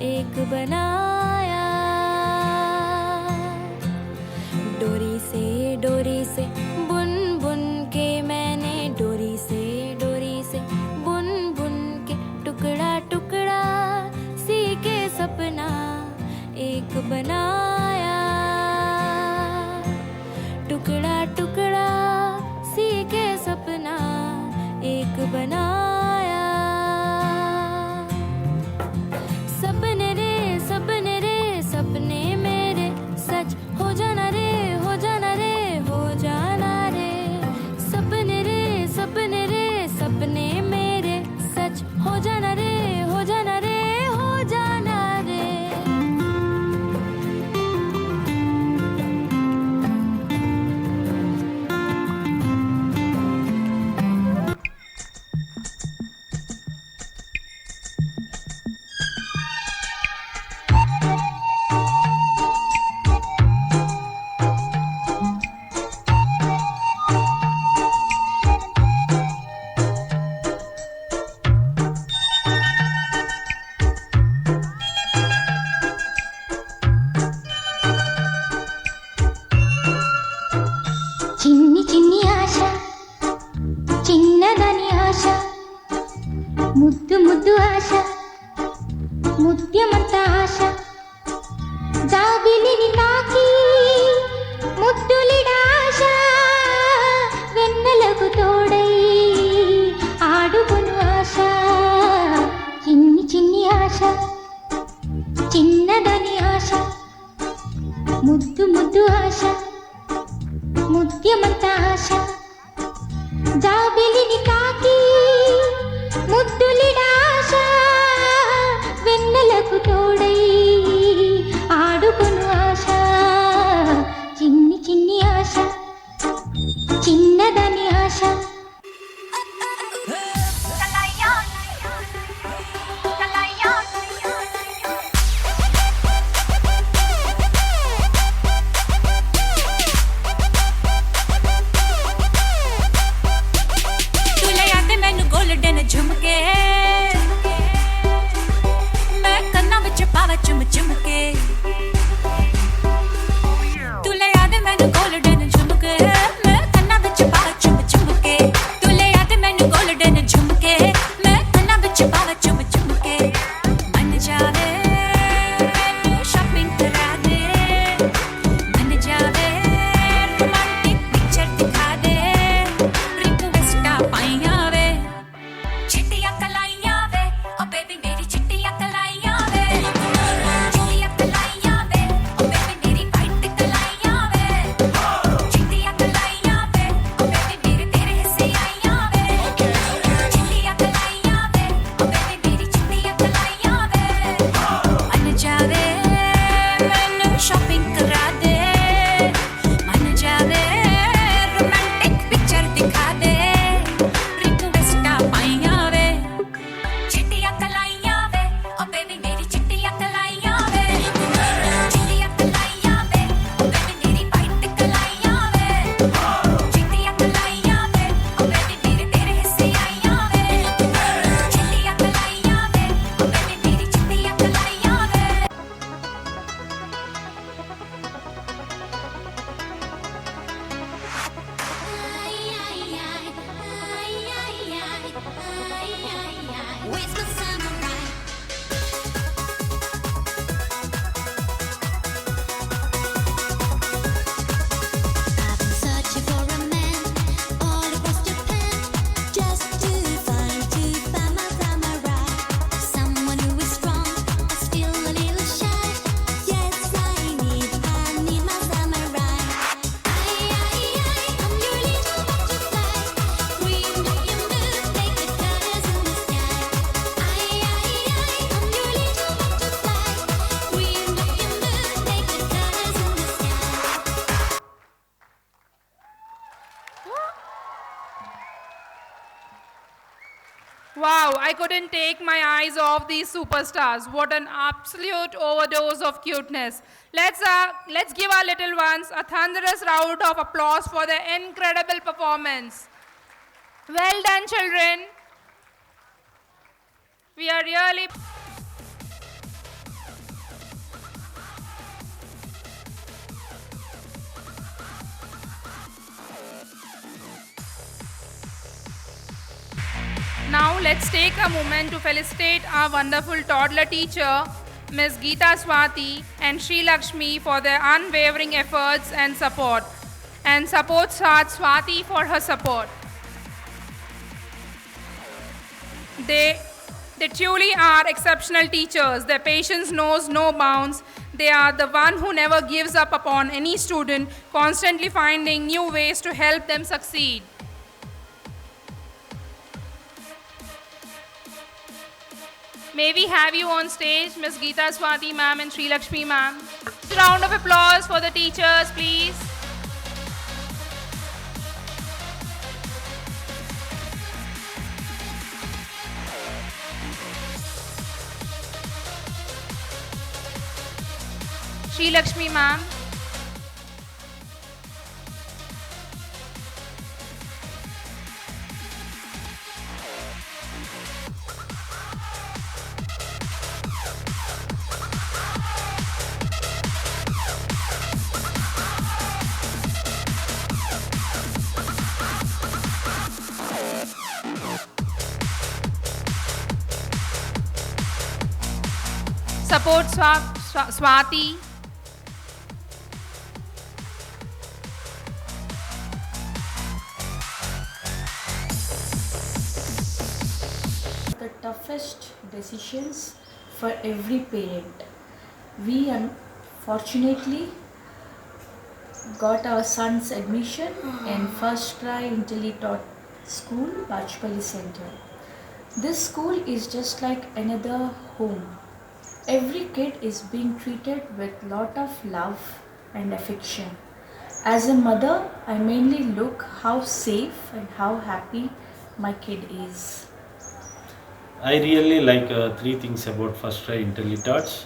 एक बनाया। डोरी से बुन बुन के मैंने डोरी से बुन बुन के टुकड़ा टुकड़ा सी के सपना एक बनाया। टुकड़ा टुकड़ा सी के सपना एक बनाया। सपने रे सपने मेरे सच हो जाना रे हो जाना रे हो जाना रे। सपने रे सपने मेरे सच हो जाना रे हो जाना रे हो जाना रे। చిన్ని చిన్ని ఆశ చిన్నదని ఆశ ముద్దు ముద్దు ఆశ ముత్యమంత ఆశ జాబిలిని తాకి ముద్దులిడ ఆశ వెన్నెలకు తోడై ఆడుకును ఆశ। చిన్ని చిన్ని ఆశ చిన్నదని ఆశ ముద్దు ముద్దు ఆశ ముత్యమంత ఆశ జాబిలిని తాకి ముద్దులిడ ఆశ వెన్నెలకు తోడై ఆడుకును ఆశ। చిన్ని చిన్ని ఆశ చిన్నదని ఆశ। झुमके मैं कन्ना विच पावा चुम चुम के तुले याद मैनू गोल्डन झुमके मैं कन्ना विच पावा चुम चुम के तुले याद मैनू गोल्डन झुमके मैं कन्ना विच पावा चुम चुम के। मन जावे मैनू शॉपिंग करा दे मन जावे रोमांटिक पिक्चर दिखा दे रिक्वेस्ट पाइया वे चिट्टियां कलाइयां वे ओ बेबी मेरी चिट्टियां कलाइयां वे चिट्टियां कलाइयां वे ओ बेबी मेरी वाइट कलाइयां वे चिट्टियां कलाइयां वे ओ बेबी मेरे तेरे हिस्से आइयां वे चिट्टियां कलाइयां वे ओ बेबी मेरी चिट्टियां कलाइयां वे। मन जावे मैनू शॉपिंग करा दे मन जावे रोमांटिक पिक्चर दिखा दे रिक्वेस्ट पाइयां वे। Where's my samurai? I've been searching for a man all across Japan, just to find my samurai. Someone who is strong but still a little shy. Yes, I need my samurai. I'm your little butterfly. Green like your moon, like the colors in the sky. I'm your little butterfly. Green like your moon, like the colors in the sky. Wow, I couldn't take my eyes off these superstars. What an absolute overdose of cuteness. Let's give our little ones a thunderous round of applause for their incredible performance. Well done, children. We are really... Now let's take a moment to felicitate our wonderful toddler teacher, Ms. Geeta Swati and Sri Lakshmi for their unwavering efforts and support. And support Swati for her support. They truly are exceptional teachers. Their patience knows no bounds. They are the one who never gives up upon any student, constantly finding new ways to help them succeed. May we have you on stage, Ms. Geeta Swati ma'am and Sri Lakshmi ma'am. Round of applause for the teachers, please. Sri Lakshmi ma'am. Support Swati. The toughest decisions for every parent. We unfortunately got our son's admission in First Try IntelliTaught School, Bachpally Center. This school is just like another home. Every kid is being treated with lot of love and affection. As a mother, I mainly look how safe and how happy my kid is. I really like three things about First Try IntelliTaughts.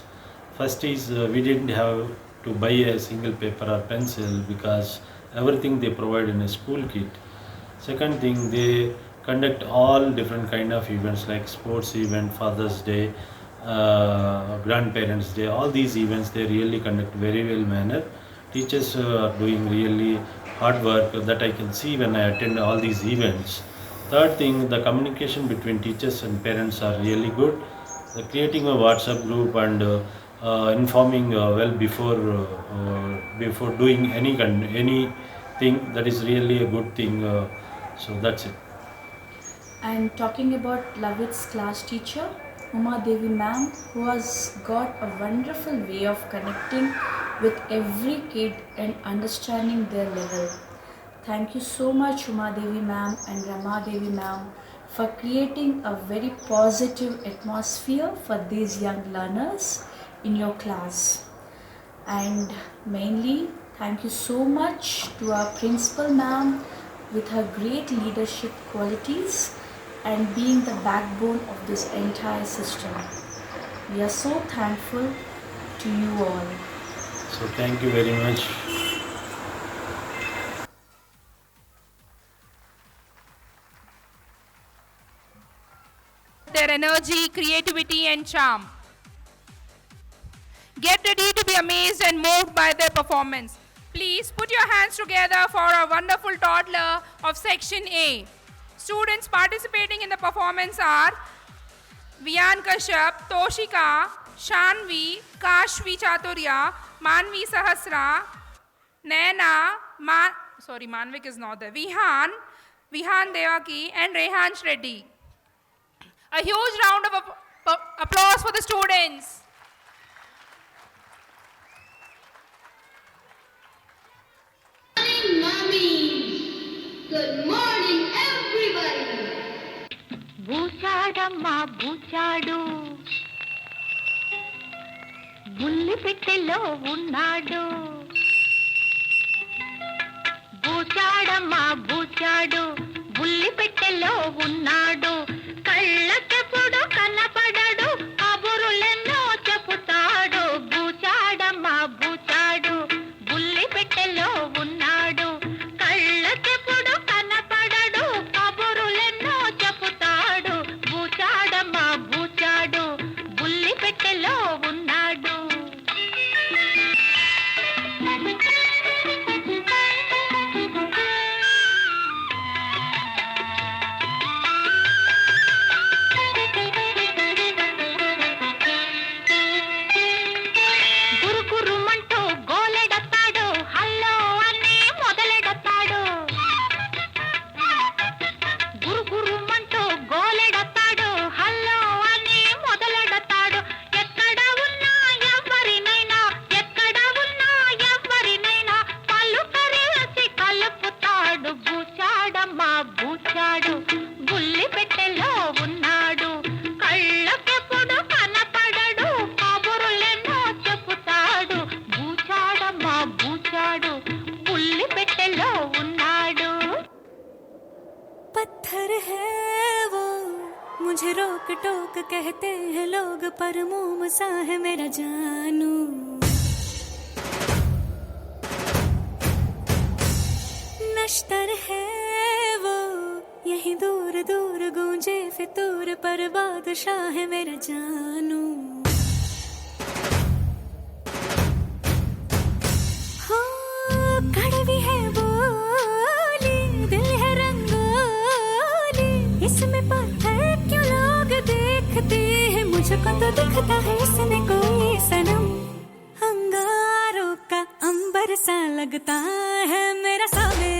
First is we didn't have to buy a single paper or pencil because everything they provide in a school kit. Second thing, they conduct all different kind of events like sports event, Father's Day, Grandparents Day. All these events they really conduct very well manner. Teachers are doing really hard work that I can see when I attend all these events. Third thing, the communication between teachers and parents are really good. Creating a WhatsApp group and informing well before doing anything, that is really a good thing. So that's it. And talking about Lovit's class teacher, Uma Devi ma'am, who has got a wonderful way of connecting with every kid and understanding their level. Thank you so much, Uma Devi ma'am and Rama Devi ma'am, for creating a very positive atmosphere for these young learners in your class. And mainly, thank you so much to our principal ma'am with her great leadership qualities and being the backbone of this entire system. We are so thankful to you all. So thank you very much. Their energy, creativity and charm. Get ready to be amazed and moved by their performance. Please put your hands together for a wonderful toddler of Section A. Students participating in the performance are Viyan Kashyap, Toshika, Shanvi, Kashvi Chaturya, Manvi Sahasra, Naina, Manvik is not there, Vihan Devaki, and Rehansh Reddy. A huge round of applause for the students. Good morning, everybody. బూచాడమ్మా బూచాడు బుల్లి పెట్టెలో ఉన్నాడు బూచాడమ్మా బూచాడు బుల్లి పెట్టెలో ఉన్నాడు కళ్ళకెప్పుడు కనపడడు కబురులెన్నో చెప్పుతాడు బూచాడమ్మా బూచాడు బుల్లి పెట్టెలో ఉన్నాడు కళ్ళకెప్పుడు కనపడడు కబురులెన్నో చెప్పుతాడు బూచాడమ్మా బూచాడు బుల్లి పెట్టెలో ఉన్నాడు గురుకురుమంటూ గోలెడతాడు హల్లో అని మొదలెడతాడు గురుకురుమంటూ గోలెడతాడు హల్లో అని మొదలెడతాడు ఎక్కడ ఉన్నా ఎవరినైనా పలుకరించి కలుపుతాడు బూచాడమ్మా బూచాడు బుల్లి పెట్టెలో ఉన్నాడు కళ్ళకెప్పుడు కనపడడు కబురులెన్నో చెప్పుతాడు బూచాడమ్మా బూచాడు బుల్లి పెట్టెలో ఉన్నాడు पत्थर है वो मुझे रोक टोक कहते हैं लोग पर मोम सा है मेरा जानू नश्तर है वो यही दूर दूर गूंजे फितूर पर बादशाह है मेरा जानू हो कड़वी है बोली दिल है रंगोली इसमें पत्थर क्यों लोग देखते हैं मुझको तो दिखता है इसमें कोई सनम अंगारों का अंबर सा लगता है मेरा सावे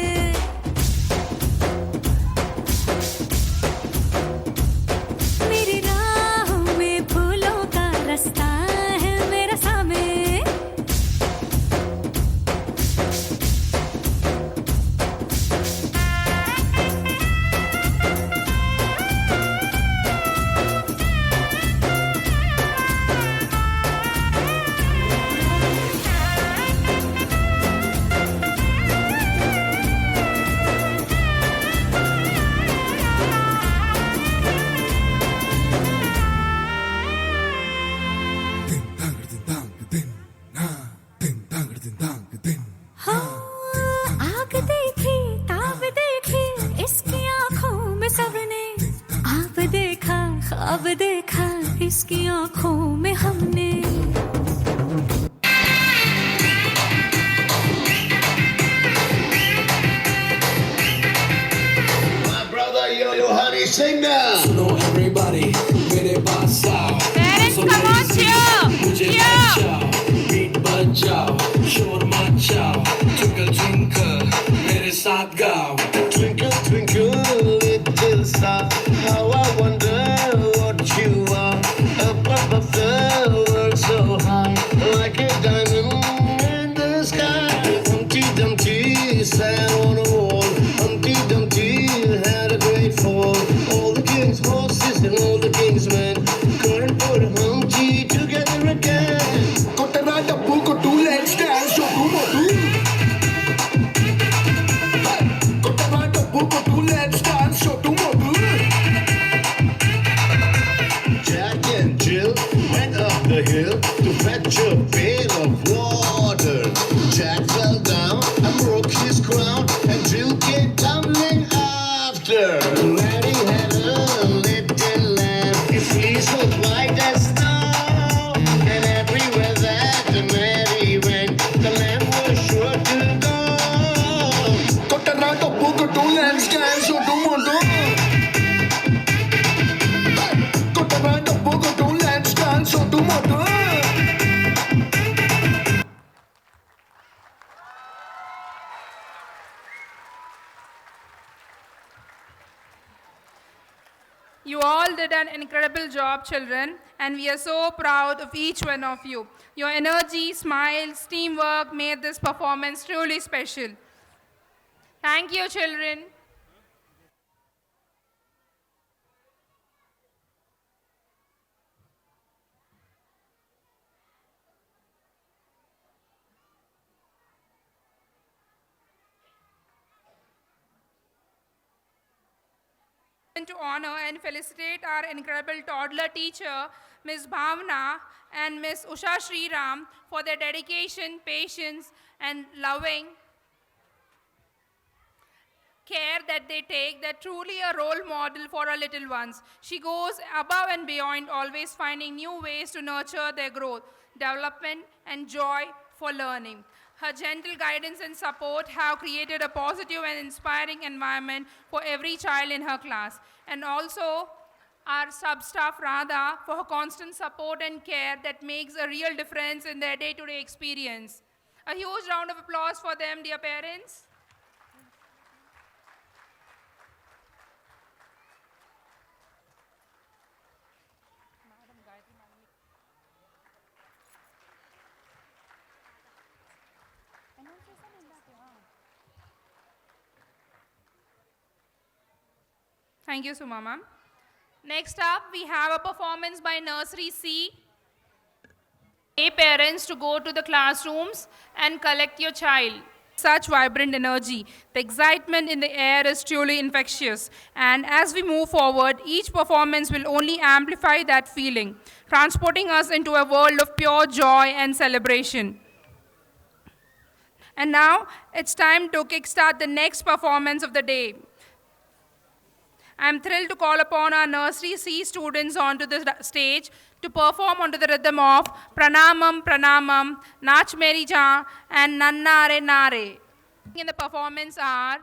मेरी राहों में फूलों का रास्ता है मेरा सावे आग देखी ताब देखी इसकी आंखों में सबने आप देखा ख्वाब देखा इसकी आंखों में हमने My brother, yo, honey, sing now. Suno everybody, मेरे पास आओ. Parents, come on, cheer! मुझे Cheer! बचाओ, beat बजाओ, शोर मचाओ. Twinkle twinkle, मेरे साथ गाओ. Twinkle twinkle, little star, how I wonder what you are. Up above the world so high, like a diamond in the sky. Humpty Dumpty sat on a wall. Humpty Dumpty had a great fall. All the king's horses and all the king's men couldn't put Humpty together again. Kotara dabbu ko 2 legs dance, so do. all did an incredible job, children, and we are so proud of each one of you. Your energy, smiles, teamwork made this performance truly special. Thank you, children. To honor and felicitate our incredible toddler teacher, Ms. Bhavna and Ms. Usha Sriram, for their dedication, patience, and loving care that they take. They're truly a role model for our little ones. She goes above and beyond, always finding new ways to nurture their growth, development, and joy for learning. Her gentle guidance and support have created a positive and inspiring environment for every child in her class. And also our sub-staff Radha for her constant support and care that makes a real difference in their day-to-day experience. A huge round of applause for them, dear parents. Thank you, Suma ma'am. Next up, we have a performance by Nursery C. Hey parents to go to the classrooms and collect your child. Such vibrant energy. The excitement in the air is truly infectious. And as we move forward, each performance will only amplify that feeling, transporting us into a world of pure joy and celebration. And now, it's time to kickstart the next performance of the day. I'm thrilled to call upon our Nursery C students onto the stage to perform onto the rhythm of Pranamam Pranamam, Nach Meri Jaan, and Nannare Nare. In the performance are,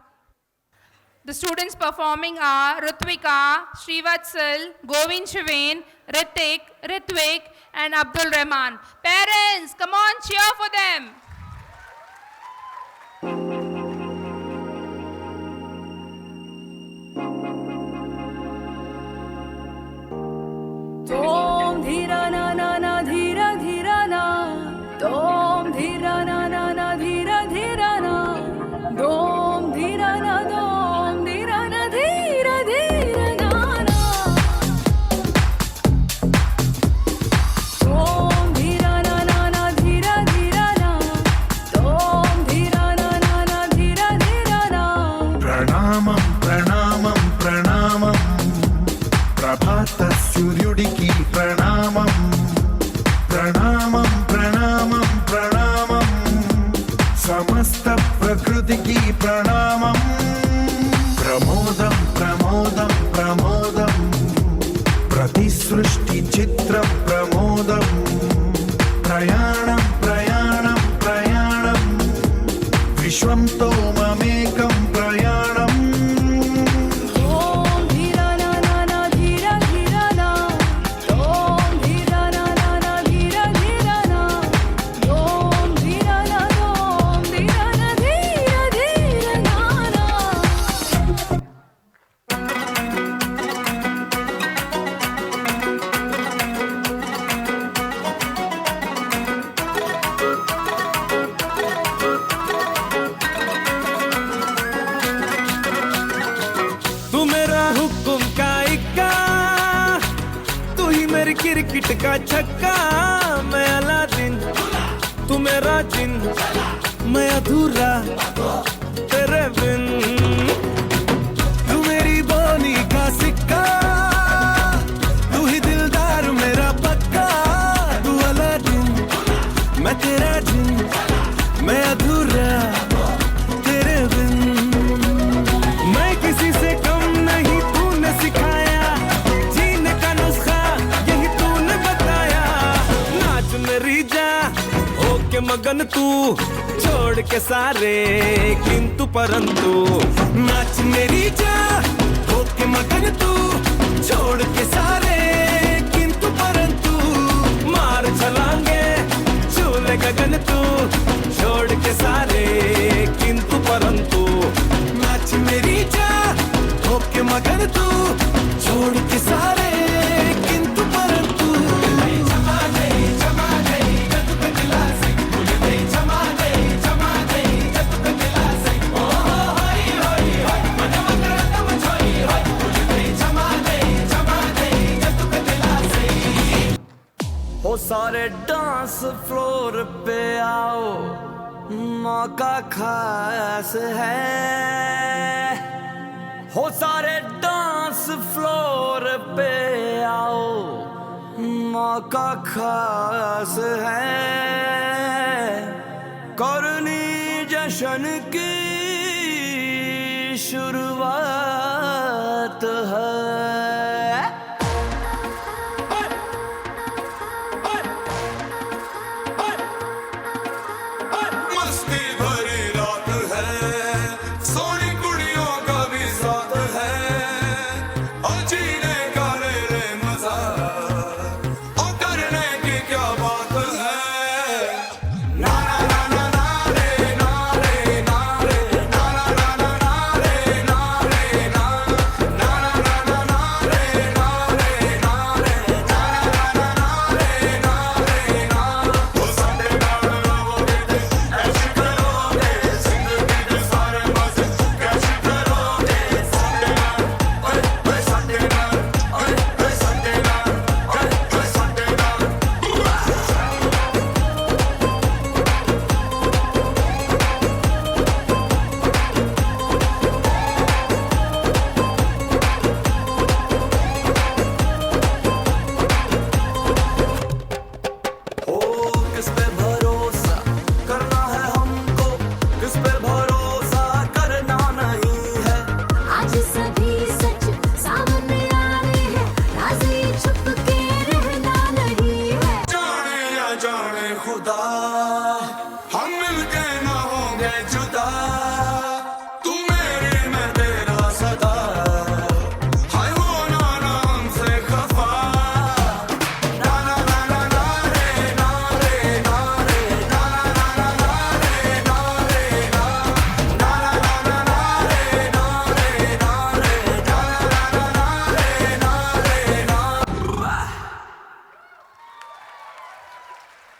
the students performing are Rutvika, Srivatsal, Govind Shivain, Ritik, Ritvik, and Abdul Rahman. Parents, come on, cheer for them. Tom dhira na na na dhira dhira na. Tom dhira na na na dhira dhira na. Dom dhira na dom dhira na dhira dhira na na. Tom dhira na na na dhira dhira na. Tom dhira na na na dhira dhira na. Pranamam pranamam pranamam Prabhata Suryudiki pranamam Pranamam pranamam pranamam Samasta Prakrutiki pranamam Pramodam pramodam pramodam Pratisrushti chitra pramodam Prayanam prayanam prayanam Vishwam tomamekam prayanam Om dhira na na na dhira dhira na. Om dhira na na na dhira dhira na. Om dhira na dom dhira na dhira dhira na na. तू मेरा हुक्म का इक्का, तू ही मेरी cricket का छक्का। मैं अलादीन, तू मेरा जिन, मैं अधूरा तेरे बिन। तू मेरी बोली का सिक्का, तू ही दिलदार मेरा पक्का। तू अलादीन, मैं तेरा जिन, मैं अधूरा तेरे बिन। मैं किसी से कम नहीं, तूने सिखाया जीने का नुस्खा, यही तूने बताया। नाच मेरी जा होके मगन तू, छोड़ के सारे किंतु परंतु। नाच मेरी जा होके मगन तू, छोड़ के सारे किंतु परंतु। मार छलांगे झूले गगन तू, छोड़ के सारे किंतु परंतु। नाच मेरी जा होके मगन तू, छोड़ के सारे सारे डांस फ्लोर पे आओ, मौका खास है। हो सारे डांस फ्लोर पे आओ, मौका खास है। करनी जश्न की शुरुआत है।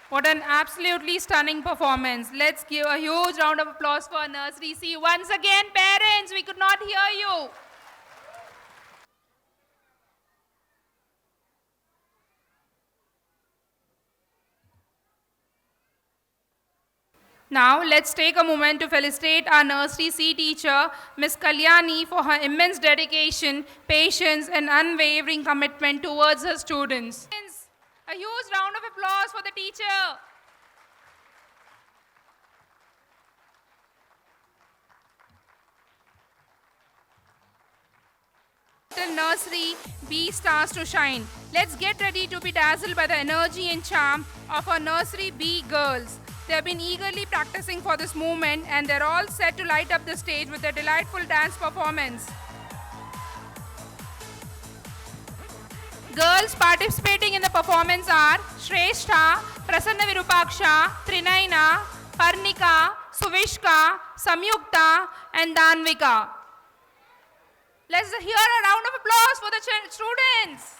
What an absolutely stunning performance. Let's give a huge round of applause for Nursery C. Once again, parents, we could not hear you. Now, let's take a moment to felicitate our Nursery C teacher, Ms. Kalyani, for her immense dedication, patience, and unwavering commitment towards her students. A huge round of applause for the teacher. Nursery B stars to shine. Let's get ready to be dazzled by the energy and charm of our Nursery B girls. They have been eagerly practicing for this moment and they're all set to light up the stage with a delightful dance performance. Girls participating in the performance are Shrestha, Prasanna Virupaksha, Trinaina, Parnika, Suvishka, Samyukta, and Danvika. Let's hear a round of applause for the students.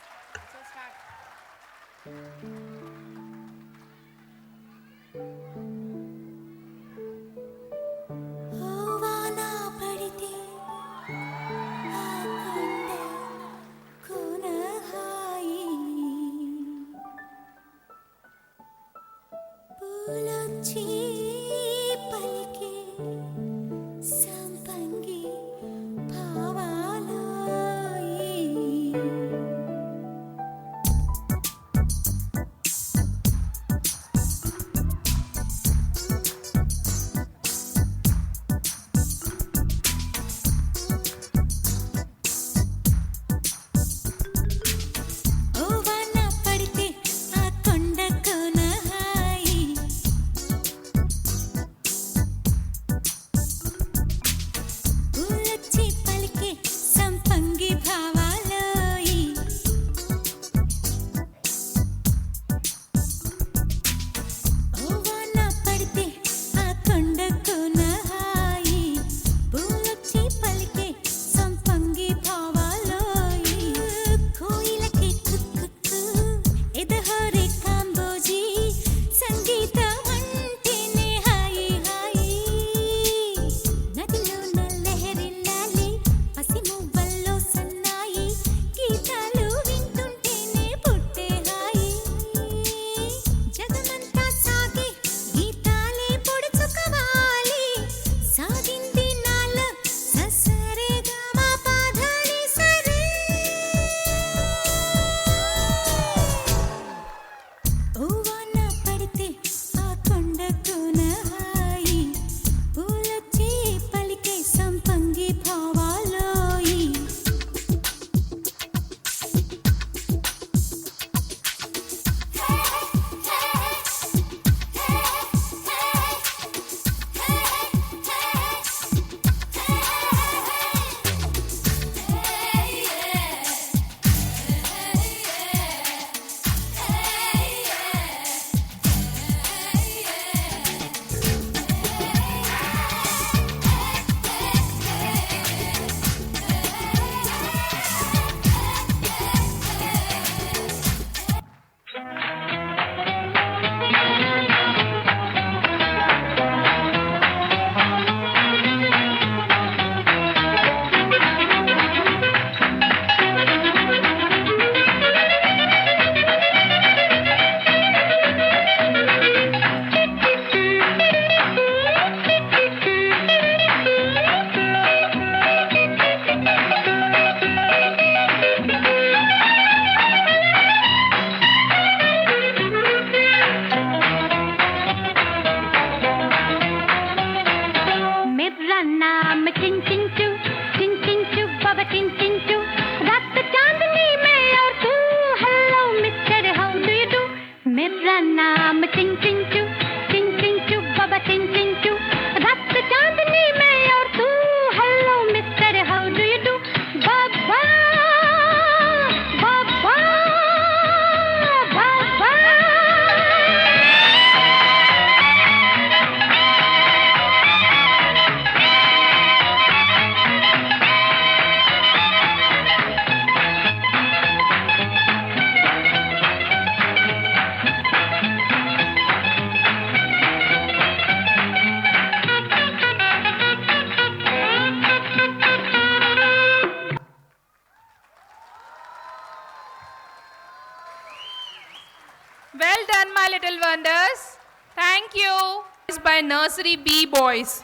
Well done, my little wonders. Thank you. By Nursery B boys.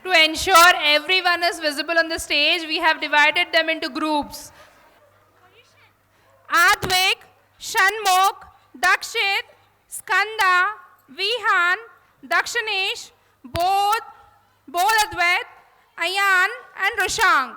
To ensure everyone is visible on the stage, we have divided them into groups. Advik, Shanmukh, Dakshit, Skanda, Vihan, Dakshanesh, Bodhadwet, Ayan and Roshang.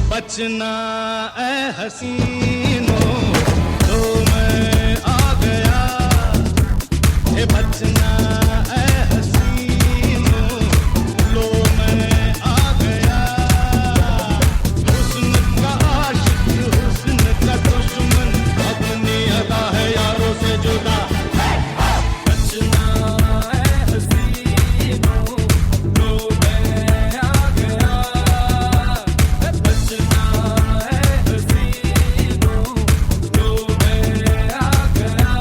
बचना ए हसीनों तो मैं आ गया ए बचना ए हसीनों लो मैं आ गया हुस्न का आशिक हुस्न का दुश्मन अपनी अदा है यारों से जुदा बचना ए हसीनों लो मैं आ गया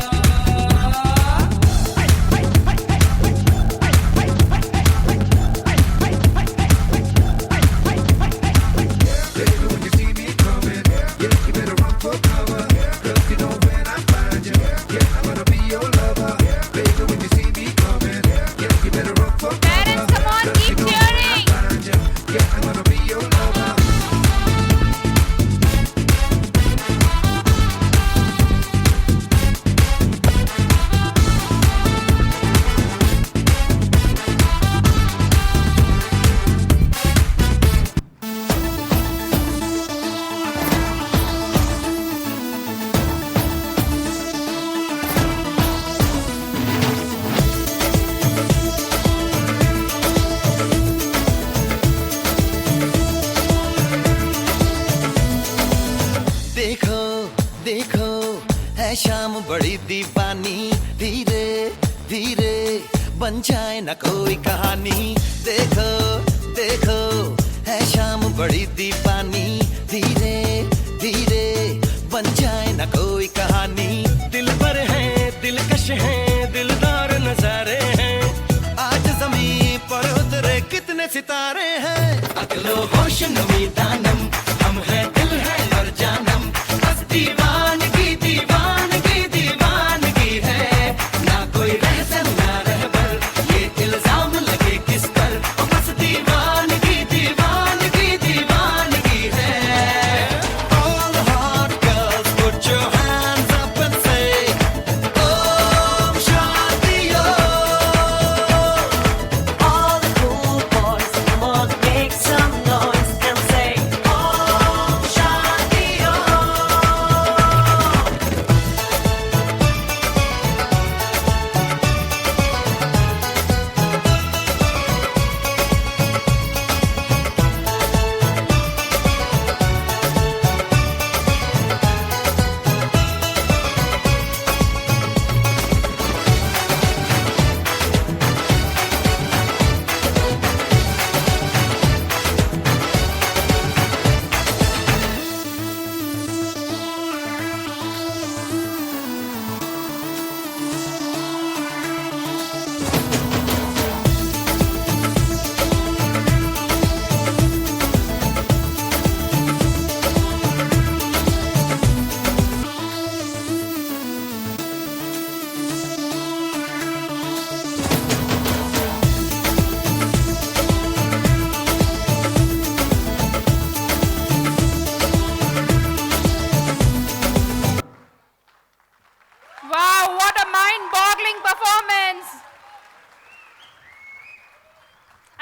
शाम बड़ी दीवानी धीरे धीरे बन जाए न कोई कहानी देखो देखो है शाम बड़ी दीवानी धीरे धीरे बन जाए न कोई कहानी दिल पर है दिलकश है दिलदार नजारे हैं आज ज़मीं पर उतरे कितने सितारे हैं अगलो होश नमी दानम हम है दिल है और जानम बस दीवानगी दीवानगी दीवानगी है ना कोई रहसम ना रहबर ये इल्जाम लगे किस पर बस दीवानगी दीवानगी दीवानगी है All hot girls put your hands up and say Om Shanti All the cool boys come on make some noise and say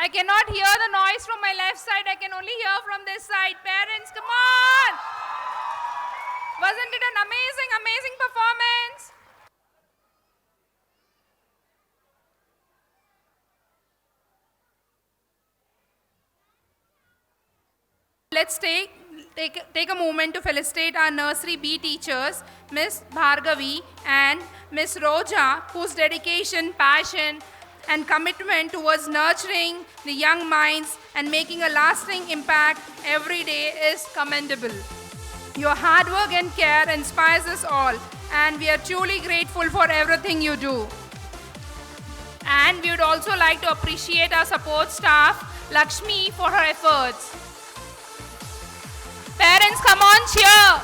I cannot hear the noise from my left side. I can only hear from this side. Parents, come on! Wasn't it an amazing, amazing performance? Let's take a moment to felicitate our nursery B teachers, Miss Bhargavi and Miss Roja, whose dedication, passion, and commitment towards nurturing the young minds and making a lasting impact every day is commendable. Your hard work and care inspires us all, and we are truly grateful for everything you do. And we would also like to appreciate our support staff, Lakshmi, for her efforts. Parents, come on, cheer!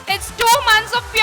It's 2 months of pure